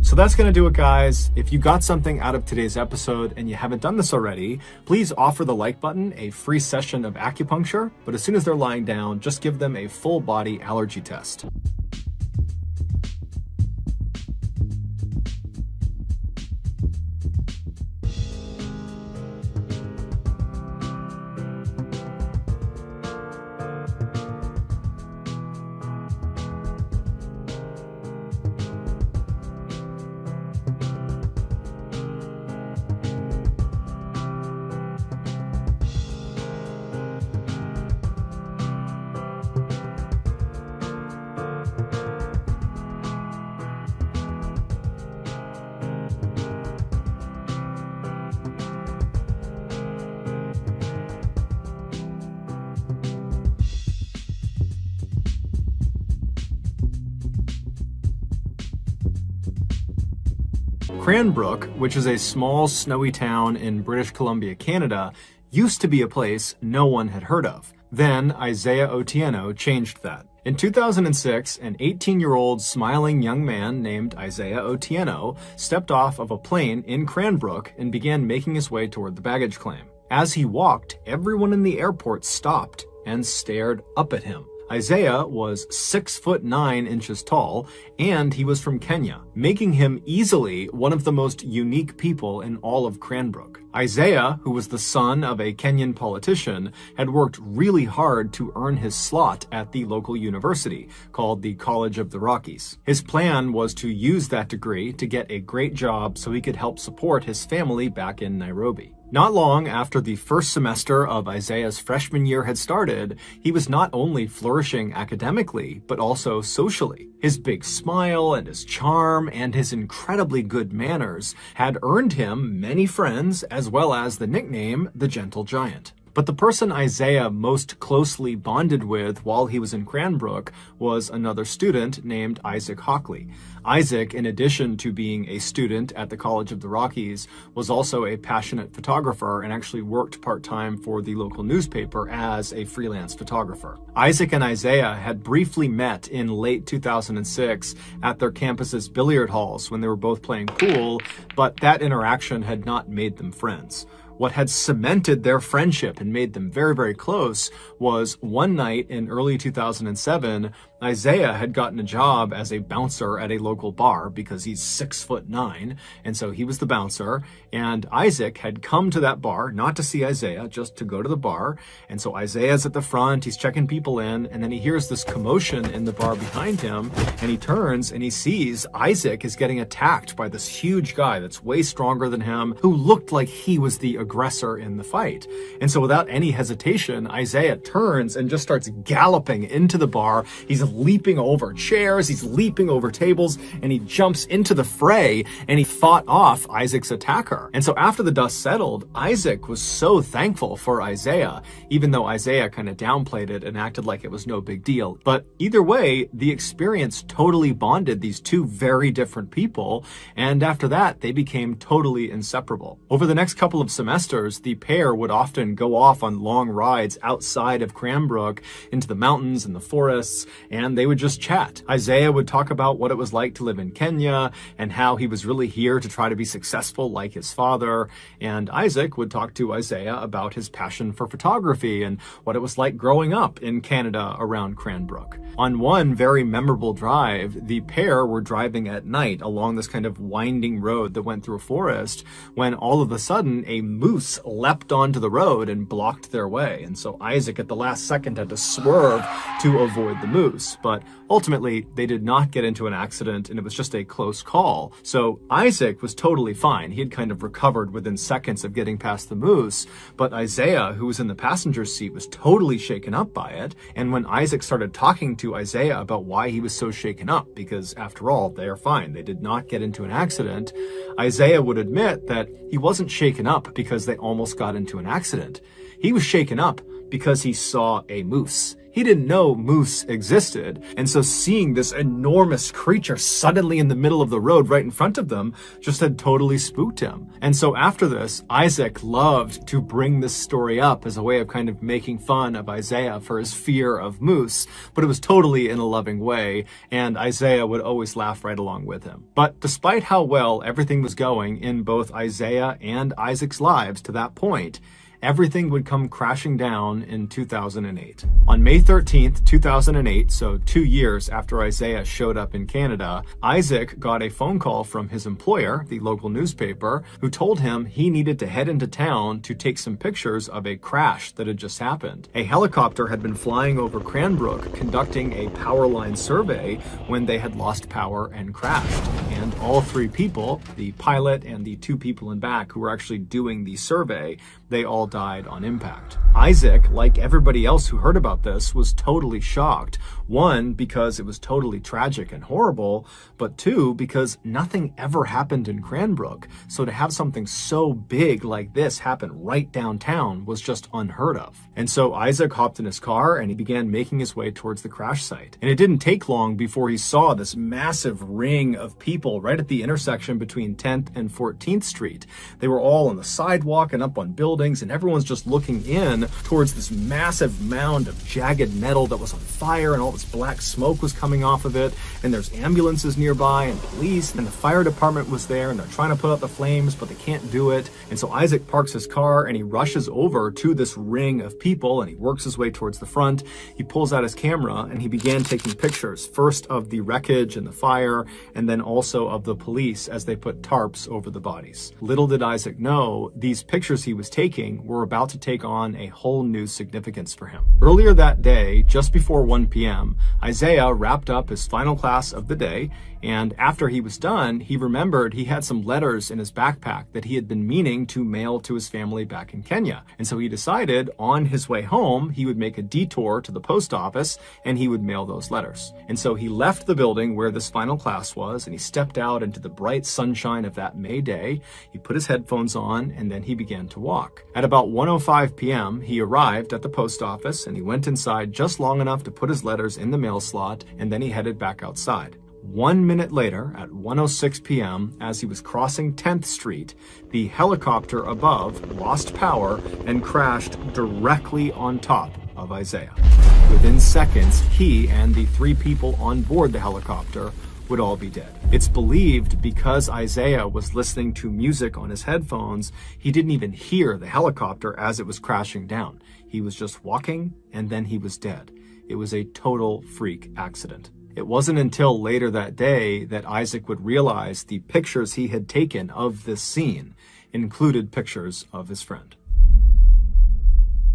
So that's going to do it, guys. If you got something out of today's episode and you haven't done this already, please offer the like button a free session of acupuncture, but as soon as they're lying down, just give them a full body allergy test. Cranbrook, which is a small snowy town in British Columbia, Canada, used to be a place no one had heard of. Then Isaiah Otieno changed that. In 2006, an 18-year-old smiling young man named Isaiah Otieno stepped off of a plane in Cranbrook and began making his way toward the baggage claim. As he walked, everyone in the airport stopped and stared up at him. Isaiah was 6'9" tall, and he was from Kenya, making him easily one of the most unique people in all of Cranbrook. Isaiah, who was the son of a Kenyan politician, had worked really hard to earn his slot at the local university, called the College of the Rockies. His plan was to use that degree to get a great job so he could help support his family back in Nairobi. Not long after the first semester of Isaiah's freshman year had started, he was not only flourishing academically, but also socially. His big smile and his charm and his incredibly good manners had earned him many friends, as well as the nickname the Gentle Giant. But the person Isaiah most closely bonded with while he was in Cranbrook was another student named Isaac Hockley. Isaac, in addition to being a student at the College of the Rockies, was also a passionate photographer and actually worked part-time for the local newspaper as a freelance photographer. Isaac and Isaiah had briefly met in late 2006 at their campus's billiard halls when they were both playing pool, but that interaction had not made them friends. What had cemented their friendship and made them very, very close was one night in early 2007, Isaiah had gotten a job as a bouncer at a local bar because he's 6'9", and so he was the bouncer, and Isaac had come to that bar, not to see Isaiah, just to go to the bar, and so Isaiah's at the front, he's checking people in, and then he hears this commotion in the bar behind him, and he turns and he sees Isaac is getting attacked by this huge guy that's way stronger than him, who looked like he was the aggressor in the fight. And so without any hesitation, Isaiah turns and just starts galloping into the bar. He's leaping over chairs, he's leaping over tables, and he jumps into the fray, and he fought off Isaac's attacker. And so after the dust settled, Isaac was so thankful for Isaiah, even though Isaiah kind of downplayed it and acted like it was no big deal. But either way, the experience totally bonded these two very different people, and after that, they became totally inseparable. Over the next couple of semesters, the pair would often go off on long rides outside of Cranbrook into the mountains and the forests, and they would just chat. Isaiah would talk about what it was like to live in Kenya and how he was really here to try to be successful like his father. And Isaac would talk to Isaiah about his passion for photography and what it was like growing up in Canada around Cranbrook. On one very memorable drive, the pair were driving at night along this kind of winding road that went through a forest when all of a sudden a moose leapt onto the road and blocked their way. And so Isaac at the last second had to swerve to avoid the moose. But ultimately, they did not get into an accident, and it was just a close call. So Isaac was totally fine. He had kind of recovered within seconds of getting past the moose. But Isaiah, who was in the passenger seat, was totally shaken up by it. And when Isaac started talking to Isaiah about why he was so shaken up, because after all, they are fine, they did not get into an accident, Isaiah would admit that he wasn't shaken up because they almost got into an accident. He was shaken up because he saw a moose. He didn't know moose existed, and so seeing this enormous creature suddenly in the middle of the road right in front of them just had totally spooked him. And so after this, Isaac loved to bring this story up as a way of kind of making fun of Isaiah for his fear of moose, but it was totally in a loving way, and Isaiah would always laugh right along with him. But despite how well everything was going in both Isaiah and Isaac's lives to that point, everything would come crashing down in 2008. On May 13th, 2008, so 2 years after Isaiah showed up in Canada, Isaac got a phone call from his employer, the local newspaper, who told him he needed to head into town to take some pictures of a crash that had just happened. A helicopter had been flying over Cranbrook conducting a power line survey when they had lost power and crashed. And all three people, the pilot and the two people in back who were actually doing the survey, they all died on impact. Isaac, like everybody else who heard about this, was totally shocked. One, because it was totally tragic and horrible, but two, because nothing ever happened in Cranbrook. So to have something so big like this happen right downtown was just unheard of. And so Isaac hopped in his car and he began making his way towards the crash site. And it didn't take long before he saw this massive ring of people right right at the intersection between 10th and 14th Street. They were all on the sidewalk and up on buildings, and everyone's just looking in towards this massive mound of jagged metal that was on fire, and all this black smoke was coming off of it. And there's ambulances nearby and police, and the fire department was there, and they're trying to put out the flames, but they can't do it. And so Isaac parks his car and he rushes over to this ring of people, and he works his way towards the front. He pulls out his camera and he began taking pictures, first of the wreckage and the fire, and then also of the police as they put tarps over the bodies. Little did Isaac know, these pictures he was taking were about to take on a whole new significance for him. Earlier that day, just before 1 p.m., Isaiah wrapped up his final class of the day, and after he was done, he remembered he had some letters in his backpack that he had been meaning to mail to his family back in Kenya. And so he decided on his way home, he would make a detour to the post office and he would mail those letters. And so he left the building where this final class was, and he stepped out into the bright sunshine of that May day. He put his headphones on, and then he began to walk. At about 1:05 p.m., he arrived at the post office, and he went inside just long enough to put his letters in the mail slot, and then he headed back outside. 1 minute later, at 1:06 p.m., as he was crossing 10th Street, the helicopter above lost power and crashed directly on top of Isaiah. Within seconds, he and the 3 people on board the helicopter would all be dead. It's believed because Isaiah was listening to music on his headphones, he didn't even hear the helicopter as it was crashing down. He was just walking, and then he was dead. It was a total freak accident. It wasn't until later that day that Isaac would realize the pictures he had taken of this scene included pictures of his friend.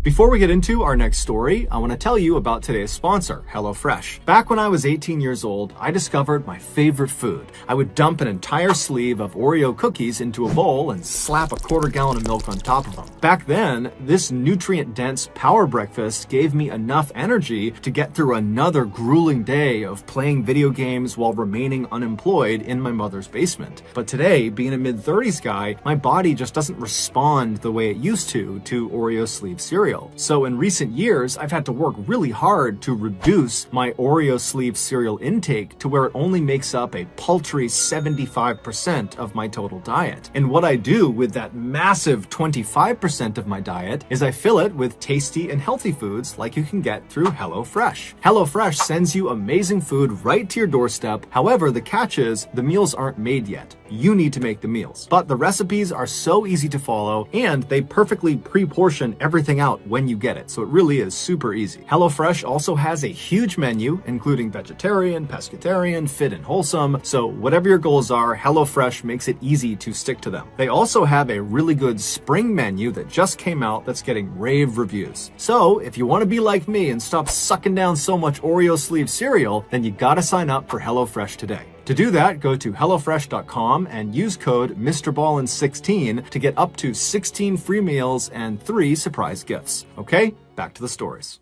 Before we get into our next story, I want to tell you about today's sponsor, HelloFresh. Back when I was 18 years old, I discovered my favorite food. I would dump an entire sleeve of Oreo cookies into a bowl and slap a quarter gallon of milk on top of them. Back then, this nutrient-dense power breakfast gave me enough energy to get through another grueling day of playing video games while remaining unemployed in my mother's basement. But today, being a mid-30s guy, my body just doesn't respond the way it used to Oreo sleeve cereal. So in recent years, I've had to work really hard to reduce my Oreo sleeve cereal intake to where it only makes up a paltry 75% of my total diet. And what I do with that massive 25% of my diet is I fill it with tasty and healthy foods like you can get through HelloFresh. HelloFresh sends you amazing food right to your doorstep. However, the catch is the meals aren't made yet. You need to make the meals. But the recipes are so easy to follow, and they perfectly pre-portion everything out when you get it, so it really is super easy. HelloFresh also has a huge menu, including vegetarian, pescatarian, fit and wholesome, so whatever your goals are, HelloFresh makes it easy to stick to them. They also have a really good spring menu that just came out that's getting rave reviews. So if you want to be like me and stop sucking down so much Oreo sleeve cereal, then you gotta sign up for HelloFresh today. To do that, go to HelloFresh.com and use code MrBallen16 to get up to 16 free meals and 3 surprise gifts. Okay, back to the stories.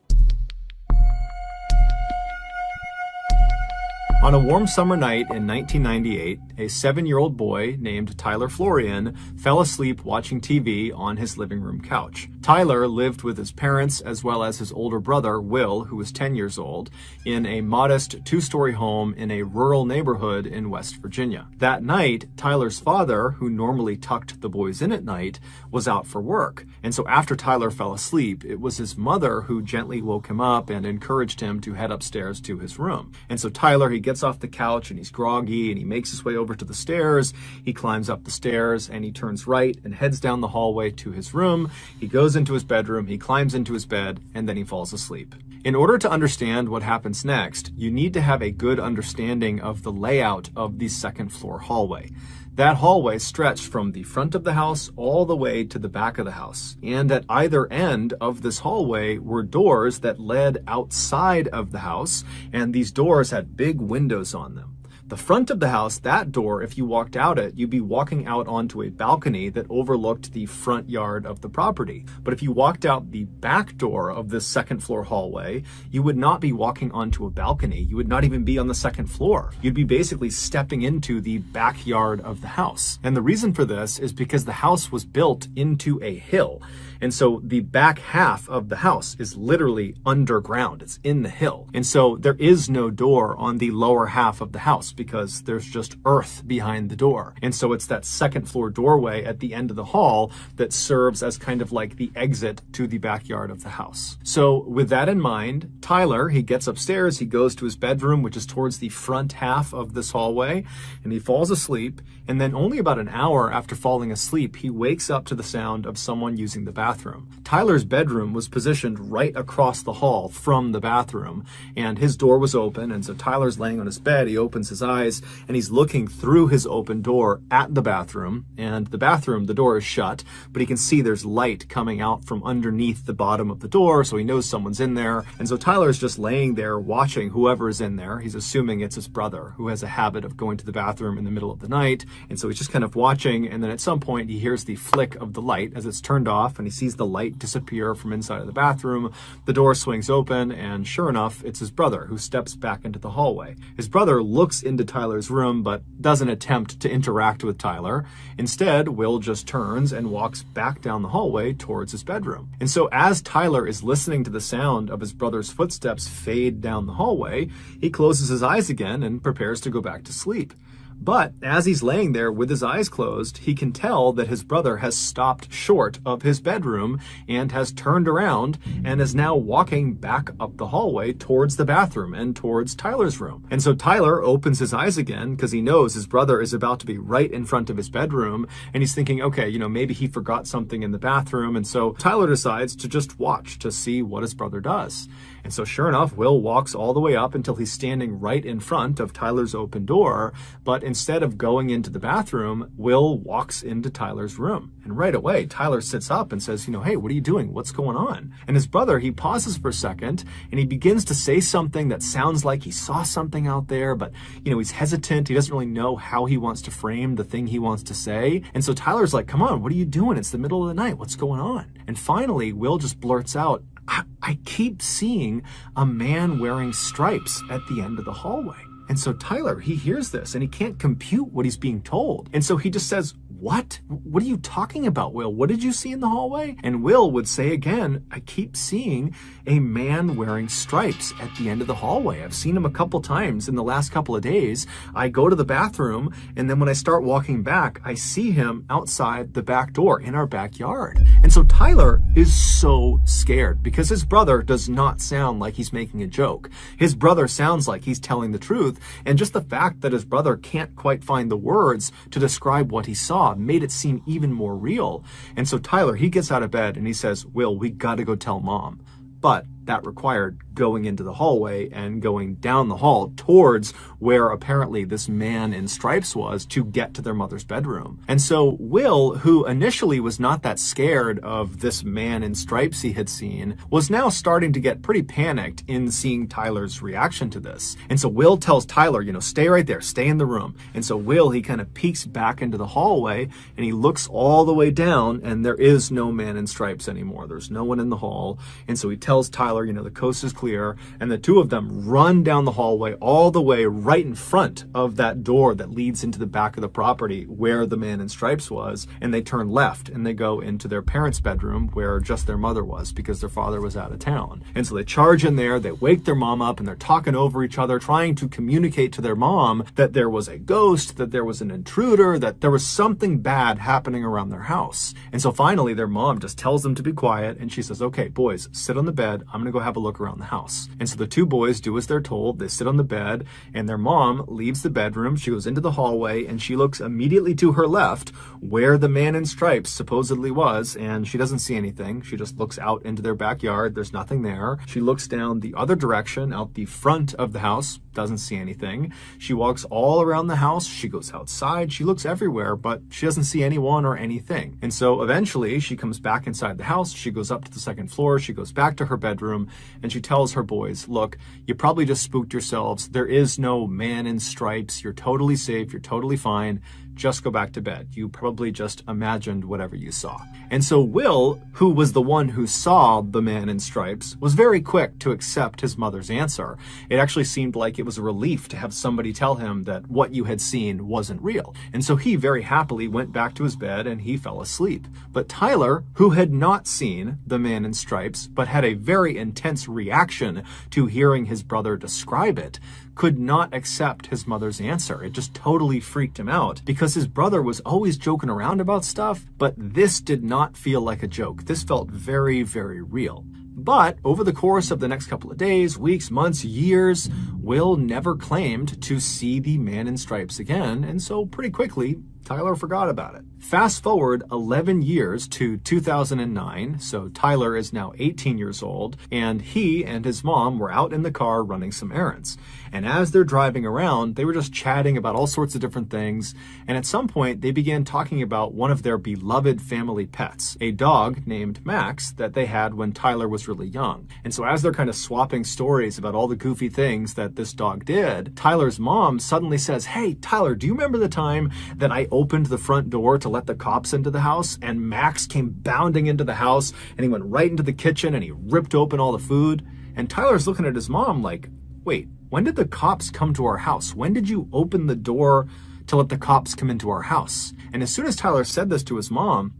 On a warm summer night in 1998, a 7-year-old boy named Tyler Florian fell asleep watching TV on his living room couch. Tyler lived with his parents as well as his older brother, Will, who was 10 years old, in a modest 2-story home in a rural neighborhood in West Virginia. That night, Tyler's father, who normally tucked the boys in at night, was out for work. And so after Tyler fell asleep, it was his mother who gently woke him up and encouraged him to head upstairs to his room. And so Tyler, he gets off the couch and he's groggy and he makes his way over to the stairs. He climbs up the stairs and he turns right and heads down the hallway to his room. He goes into his bedroom, he climbs into his bed, and then he falls asleep. In order to understand what happens next, you need to have a good understanding of the layout of the second floor hallway. That hallway stretched from the front of the house all the way to the back of the house. And at either end of this hallway were doors that led outside of the house, and these doors had big windows on them. The front of the house, that door, if you walked out it, you'd be walking out onto a balcony that overlooked the front yard of the property. But if you walked out the back door of this second floor hallway, you would not be walking onto a balcony. You would not even be on the second floor. You'd be basically stepping into the backyard of the house. And the reason for this is because the house was built into a hill. And so the back half of the house is literally underground. It's in the hill. And so there is no door on the lower half of the house because there's just earth behind the door. And so it's that second floor doorway at the end of the hall that serves as kind of like the exit to the backyard of the house. So with that in mind, Tyler, he gets upstairs, he goes to his bedroom, which is towards the front half of this hallway, and he falls asleep. And then only about an hour after falling asleep, he wakes up to the sound of someone using the bathroom. Tyler's bedroom was positioned right across the hall from the bathroom, and his door was open. And so Tyler's laying on his bed, he opens his eyes, and he's looking through his open door at the bathroom. And the bathroom, the door is shut, but he can see there's light coming out from underneath the bottom of the door, so he knows someone's in there. And so Tyler's just laying there watching whoever's in there. He's assuming it's his brother, who has a habit of going to the bathroom in the middle of the night. And so he's just kind of watching, and then at some point he hears the flick of the light as it's turned off, and he sees the light disappear from inside of the bathroom. The door swings open, and sure enough, it's his brother who steps back into the hallway. His brother looks into Tyler's room, but doesn't attempt to interact with Tyler. Instead, Will just turns and walks back down the hallway towards his bedroom. And so as Tyler is listening to the sound of his brother's footsteps fade down the hallway, he closes his eyes again and prepares to go back to sleep. But as he's laying there with his eyes closed, he can tell that his brother has stopped short of his bedroom and has turned around and is now walking back up the hallway towards the bathroom and towards Tyler's room. And so Tyler opens his eyes again because he knows his brother is about to be right in front of his bedroom, and he's thinking, okay, maybe he forgot something in the bathroom. And so Tyler decides to just watch to see what his brother does. And so sure enough, Will walks all the way up until he's standing right in front of Tyler's open door. But instead of going into the bathroom, Will walks into Tyler's room. And right away, Tyler sits up and says, hey, what are you doing? What's going on? And his brother, he pauses for a second and he begins to say something that sounds like he saw something out there, but he's hesitant. He doesn't really know how he wants to frame the thing he wants to say. And so Tyler's like, come on, what are you doing? It's the middle of the night. What's going on? And finally, Will just blurts out, I keep seeing a man wearing stripes at the end of the hallway. And so Tyler, he hears this and he can't compute what he's being told. And so he just says, what? What are you talking about, Will? What did you see in the hallway? And Will would say again, I keep seeing a man wearing stripes at the end of the hallway. I've seen him a couple times in the last couple of days. I go to the bathroom, and then when I start walking back, I see him outside the back door in our backyard. And so Tyler is so scared because his brother does not sound like he's making a joke. His brother sounds like he's telling the truth. And just the fact that his brother can't quite find the words to describe what he saw made it seem even more real. And so Tyler, he gets out of bed and he says, Will, we got to go tell Mom. But that required going into the hallway and going down the hall towards where apparently this man in stripes was to get to their mother's bedroom. And so Will, who initially was not that scared of this man in stripes he had seen, was now starting to get pretty panicked in seeing Tyler's reaction to this. And so Will tells Tyler, stay right there, stay in the room. And so Will, he kind of peeks back into the hallway and he looks all the way down, and there is no man in stripes anymore. There's no one in the hall. And so he tells Tyler, the coast is clear, and the two of them run down the hallway all the way right in front of that door that leads into the back of the property where the man in stripes was, and they turn left and they go into their parents' bedroom where just their mother was because their father was out of town. And so they charge in there, they wake their mom up, and they're talking over each other, trying to communicate to their mom that there was a ghost, that there was an intruder, that there was something bad happening around their house. And so finally their mom just tells them to be quiet, and she says, okay, boys, sit on the bed. I'm gonna go have a look around the house. And so the two boys do as they're told. They sit on the bed, and their mom leaves the bedroom. She goes into the hallway, and she looks immediately to her left where the man in stripes supposedly was, and she doesn't see anything. She just looks out into their backyard. There's nothing there. She looks down the other direction, out the front of the house, doesn't see anything. She walks all around the house. She goes outside. She looks everywhere, but she doesn't see anyone or anything. And so eventually she comes back inside the house. She goes up to the second floor. She goes back to her bedroom, and she tells her boys, look, you probably just spooked yourselves. There is no man in stripes. You're totally safe. You're totally fine. just go back to bed. You probably just imagined whatever you saw. And so Will, who was the one who saw the man in stripes, was very quick to accept his mother's answer. It actually seemed like it was a relief to have somebody tell him that what you had seen wasn't real. And so he very happily went back to his bed and he fell asleep. But Tyler, who had not seen the man in stripes, but had a very intense reaction to hearing his brother describe it, could not accept his mother's answer. It just totally freaked him out because his brother was always joking around about stuff, but this did not feel like a joke. This felt very, very real. But over the course of the next couple of days, weeks, months, years, Will never claimed to see the man in stripes again, and so pretty quickly, Tyler forgot about it. Fast forward 11 years to 2009, so Tyler is now 18 years old, and he and his mom were out in the car running some errands. And as they're driving around, they were just chatting about all sorts of different things, and at some point they began talking about one of their beloved family pets, a dog named Max that they had when Tyler was really young. And so as they're kind of swapping stories about all the goofy things that this dog did, Tyler's mom suddenly says, "Hey, Tyler, do you remember the time that I opened the front door to let the cops into the house and Max came bounding into the house and he went right into the kitchen and he ripped open all the food?" And Tyler's looking at his mom like, "Wait, when did the cops come to our house? When did you open the door to let the cops come into our house?" And as soon as Tyler said this to his mom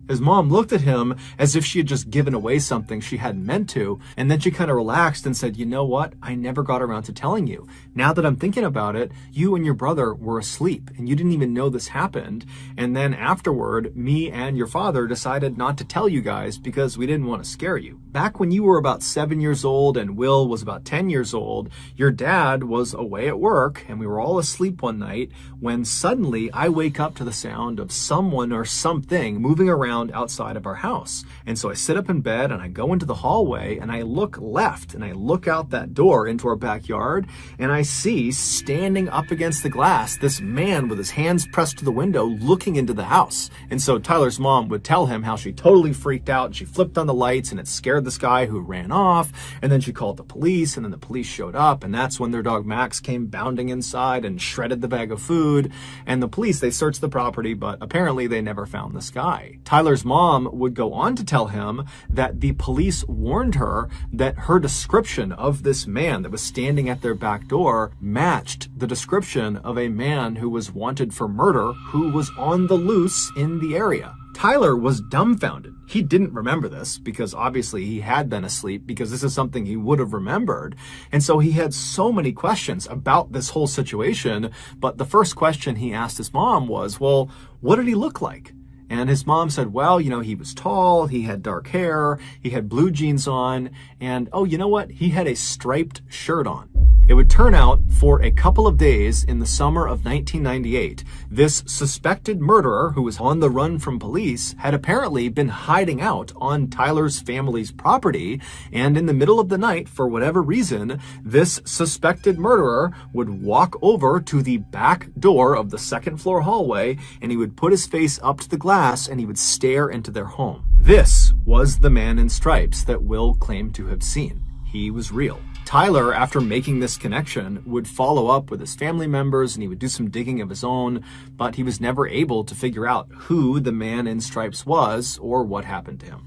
looked at him as if she had just given away something she hadn't meant to. And then she kind of relaxed and said, "You know what? I never got around to telling you. Now that I'm thinking about it, you and your brother were asleep and you didn't even know this happened. And then afterward, me and your father decided not to tell you guys because we didn't want to scare you. Back when you were about 7 years old and Will was about 10 years old, your dad was away at work and we were all asleep one night when suddenly I wake up to the sound of someone or something moving around outside of our house. And so I sit up in bed and I go into the hallway and I look left and I look out that door into our backyard and I see standing up against the glass this man with his hands pressed to the window looking into the house." And so Tyler's mom would tell him how she totally freaked out and she flipped on the lights and it scared this guy who ran off, and then she called the police and then the police showed up, and that's when their dog Max came bounding inside and shredded the bag of food. And the police, they searched the property, but apparently they never found this guy. Tyler's mom would go on to tell him that the police warned her that her description of this man that was standing at their back door matched the description of a man who was wanted for murder who was on the loose in the area. Tyler was dumbfounded. He didn't remember this because obviously he had been asleep, because this is something he would have remembered. And so he had so many questions about this whole situation. But the first question he asked his mom was, well, what did he look like? And his mom said, well, you know, he was tall, he had dark hair, he had blue jeans on, and oh, you know what? He had a striped shirt on. It would turn out, for a couple of days in the summer of 1998, this suspected murderer who was on the run from police had apparently been hiding out on Tyler's family's property, and in the middle of the night, for whatever reason, this suspected murderer would walk over to the back door of the second floor hallway, and he would put his face up to the glass and he would stare into their home. This was the man in stripes that Will claimed to have seen. He was real. Tyler, after making this connection, would follow up with his family members and he would do some digging of his own, but he was never able to figure out who the man in stripes was or what happened to him.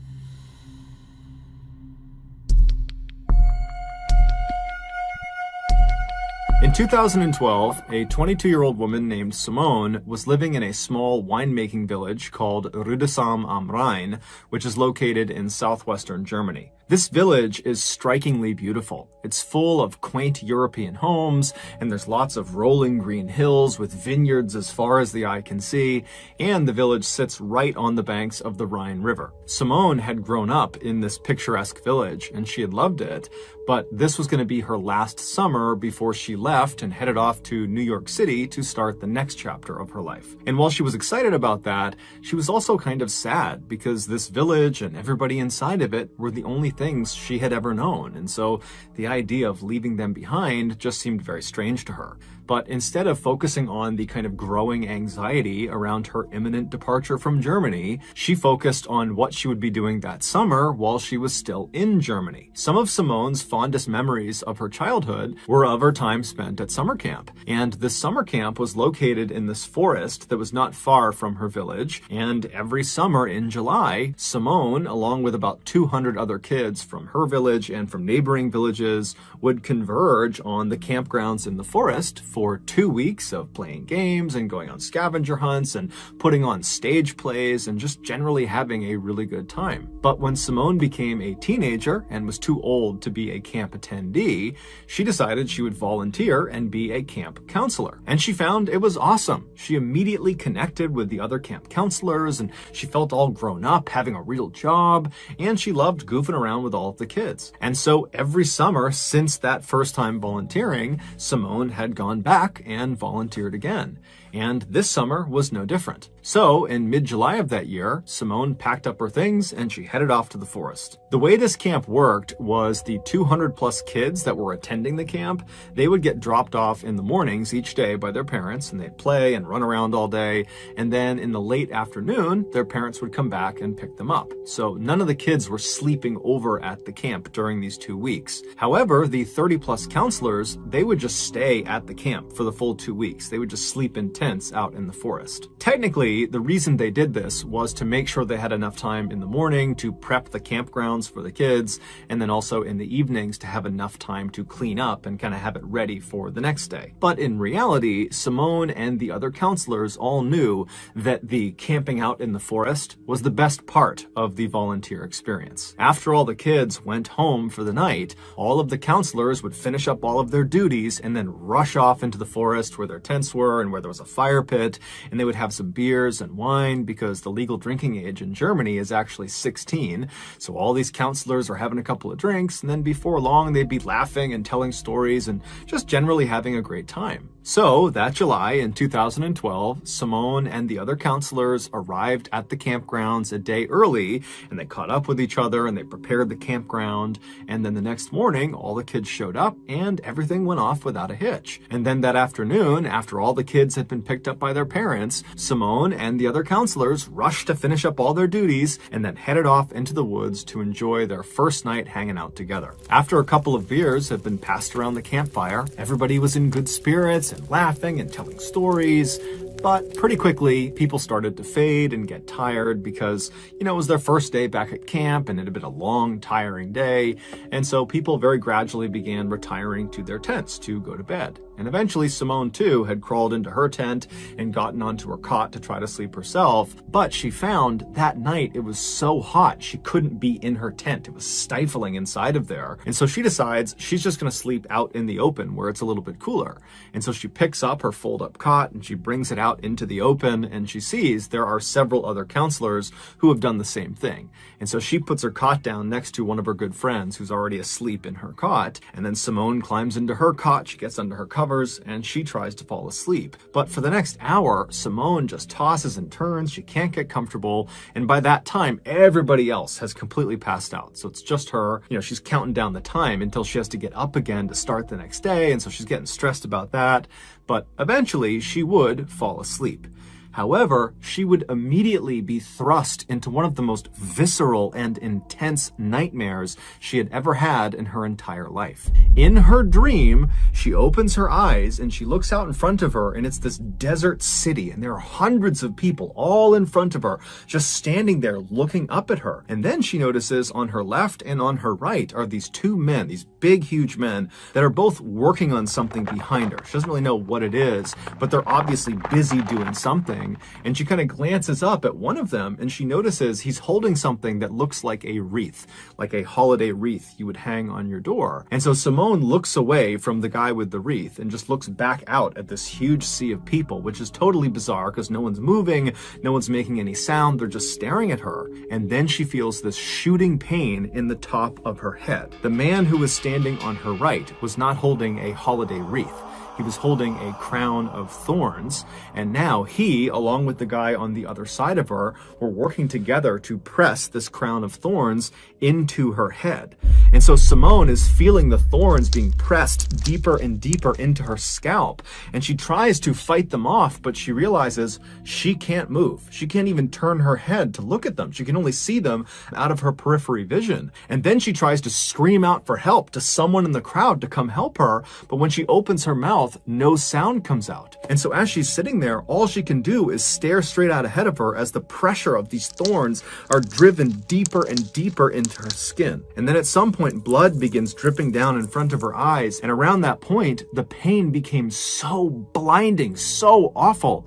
In 2012, a 22-year-old woman named Simone was living in a small winemaking village called Rüdesheim am Rhein, which is located in southwestern Germany. This village is strikingly beautiful. It's full of quaint European homes, and there's lots of rolling green hills with vineyards as far as the eye can see, and the village sits right on the banks of the Rhine River. Simone had grown up in this picturesque village, and she had loved it, but this was going to be her last summer before she left and headed off to New York City to start the next chapter of her life. And while she was excited about that, she was also kind of sad because this village and everybody inside of it were the only things she had ever known, and so the idea of leaving them behind just seemed very strange to her. But instead of focusing on the kind of growing anxiety around her imminent departure from Germany, she focused on what she would be doing that summer while she was still in Germany. Some of Simone's fondest memories of her childhood were of her time spent at summer camp. And this summer camp was located in this forest that was not far from her village. And every summer in July, Simone, along with about 200 other kids from her village and from neighboring villages, would converge on the campgrounds in the forest for 2 weeks of playing games and going on scavenger hunts and putting on stage plays and just generally having a really good time. But when Simone became a teenager and was too old to be a camp attendee, she decided she would volunteer and be a camp counselor. And she found it was awesome. She immediately connected with the other camp counselors, and she felt all grown up, having a real job, and she loved goofing around with all of the kids. And so every summer since that first time volunteering, Simone had gone back and volunteered again. And this summer was no different. So in mid-July of that year, Simone packed up her things and she headed off to the forest. The way this camp worked was the 200 plus kids that were attending the camp, they would get dropped off in the mornings each day by their parents, and they'd play and run around all day. And then in the late afternoon, their parents would come back and pick them up. So none of the kids were sleeping over at the camp during these 2 weeks. However, the 30 plus counselors, they would just stay at the camp for the full 2 weeks. They would just sleep in tents out in the forest. Technically, the reason they did this was to make sure they had enough time in the morning to prep the campgrounds for the kids, and then also in the evenings to have enough time to clean up and kind of have it ready for the next day. But in reality, Simone and the other counselors all knew that the camping out in the forest was the best part of the volunteer experience. After all the kids went home for the night, all of the counselors would finish up all of their duties and then rush off into the forest where their tents were and where there was a fire pit, and they would have some beers and wine because the legal drinking age in Germany is actually 16. So all these counselors are having a couple of drinks, and then before long they'd be laughing and telling stories and just generally having a great time. So that July in 2012, Simone and the other counselors arrived at the campgrounds a day early, and they caught up with each other and they prepared the campground. And then the next morning, all the kids showed up and everything went off without a hitch. And then that afternoon, after all the kids had been picked up by their parents, Simone and the other counselors rushed to finish up all their duties and then headed off into the woods to enjoy their first night hanging out together. After a couple of beers had been passed around the campfire, everybody was in good spirits and laughing and telling stories. But pretty quickly, people started to fade and get tired because, it was their first day back at camp and it had been a long, tiring day. And so people very gradually began retiring to their tents to go to bed. And eventually Simone, too, had crawled into her tent and gotten onto her cot to try to sleep herself. But she found that night it was so hot she couldn't be in her tent. It was stifling inside of there. And so she decides she's just going to sleep out in the open where it's a little bit cooler. And so she picks up her fold-up cot and she brings it out into the open, and she sees there are several other counselors who have done the same thing. And so she puts her cot down next to one of her good friends who's already asleep in her cot. And then Simone climbs into her cot, she gets under her covers, and she tries to fall asleep. But for the next hour, Simone just tosses and turns, she can't get comfortable, and by that time, everybody else has completely passed out. So it's just her, she's counting down the time until she has to get up again to start the next day, and so she's getting stressed about that. But eventually, she would fall asleep. However, she would immediately be thrust into one of the most visceral and intense nightmares she had ever had in her entire life. In her dream, she opens her eyes and she looks out in front of her, and it's this desert city, and there are hundreds of people all in front of her, just standing there looking up at her. And then she notices on her left and on her right are these two men, these big, huge men that are both working on something behind her. She doesn't really know what it is, but they're obviously busy doing something. And she kind of glances up at one of them and she notices he's holding something that looks like a wreath, like a holiday wreath you would hang on your door. And so Simone looks away from the guy with the wreath and just looks back out at this huge sea of people, which is totally bizarre because no one's moving, no one's making any sound, they're just staring at her. And then she feels this shooting pain in the top of her head. The man who was standing on her right was not holding a holiday wreath. He was holding a crown of thorns, and now he, along with the guy on the other side of her, were working together to press this crown of thorns into her head. And so Simone is feeling the thorns being pressed deeper and deeper into her scalp, and she tries to fight them off, but she realizes she can't move. She can't even turn her head to look at them. She can only see them out of her periphery vision. And then she tries to scream out for help to someone in the crowd to come help her, but when she opens her mouth, no sound comes out. And so as she's sitting there, all she can do is stare straight out ahead of her as the pressure of these thorns are driven deeper and deeper into her skin. And then at some point, blood begins dripping down in front of her eyes, and around that point, the pain became so blinding, so awful,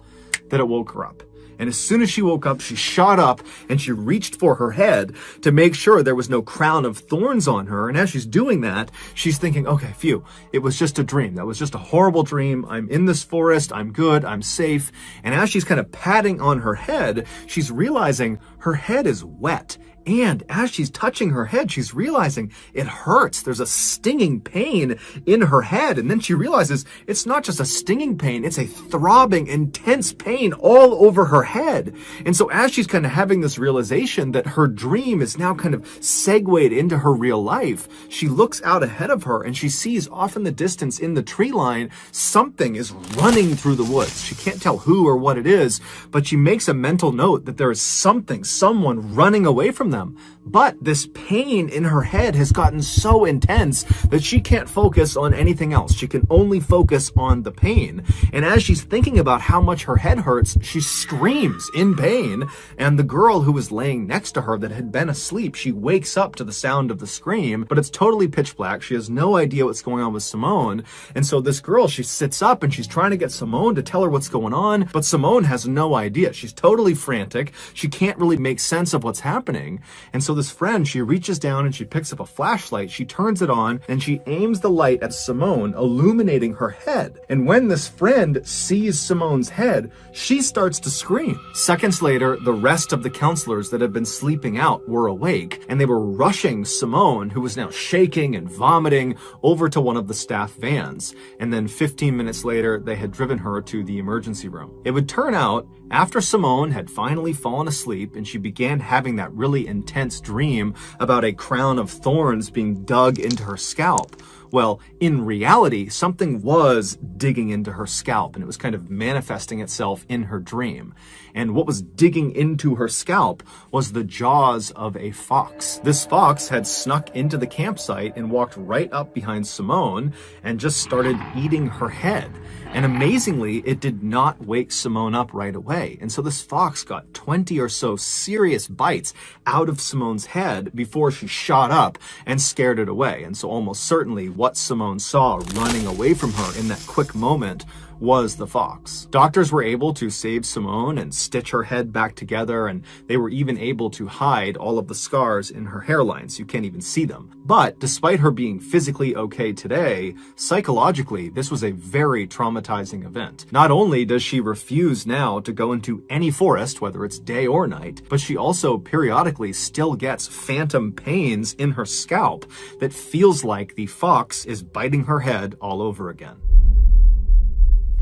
that it woke her up. And as soon as she woke up, she shot up and she reached for her head to make sure there was no crown of thorns on her. And as she's doing that, she's thinking, okay, phew, it was just a dream. That was just a horrible dream. I'm in this forest. I'm good. I'm safe. And as she's kind of patting on her head, she's realizing her head is wet. And as she's touching her head, she's realizing it hurts. There's a stinging pain in her head. And then she realizes it's not just a stinging pain, it's a throbbing, intense pain all over her head. And so as she's kind of having this realization that her dream is now kind of segued into her real life, she looks out ahead of her and she sees off in the distance in the tree line, something is running through the woods. She can't tell who or what it is, but she makes a mental note that there is someone running away from them. But this pain in her head has gotten so intense that she can't focus on anything else. She can only focus on the pain. And as she's thinking about how much her head hurts, she screams in pain. And the girl who was laying next to her that had been asleep, she wakes up to the sound of the scream, but it's totally pitch black. She has no idea what's going on with Simone. And so this girl, she sits up and she's trying to get Simone to tell her what's going on, but Simone has no idea. She's totally frantic. She can't really make sense of what's happening. And so this friend, she reaches down and she picks up a flashlight, she turns it on, and she aims the light at Simone, illuminating her head. And when this friend sees Simone's head, she starts to scream. Seconds later, the rest of the counselors that had been sleeping out were awake, and they were rushing Simone, who was now shaking and vomiting, over to one of the staff vans. And then 15 minutes later, they had driven her to the emergency room. It would turn out, after Simone had finally fallen asleep and she began having that really intense dream about a crown of thorns being dug into her scalp, well, in reality, something was digging into her scalp, and it was kind of manifesting itself in her dream. And what was digging into her scalp was the jaws of a fox. This fox had snuck into the campsite and walked right up behind Simone and just started eating her head. And amazingly, it did not wake Simone up right away. And so this fox got 20 or so serious bites out of Simone's head before she shot up and scared it away. And so almost certainly what Simone saw running away from her in that quick moment was the fox. Doctors were able to save Simone and stitch her head back together, and they were even able to hide all of the scars in her hairline so you can't even see them. But despite her being physically okay today, psychologically, this was a very traumatizing event. Not only does she refuse now to go into any forest, whether it's day or night, but she also periodically still gets phantom pains in her scalp that feels like the fox is biting her head all over again.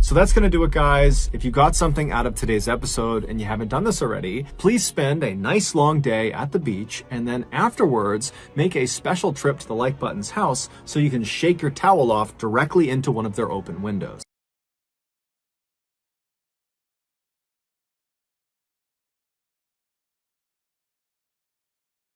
So that's going to do it, guys. If you got something out of today's episode and you haven't done this already, please spend a nice long day at the beach, and then afterwards make a special trip to the Like Button's house so you can shake your towel off directly into one of their open windows.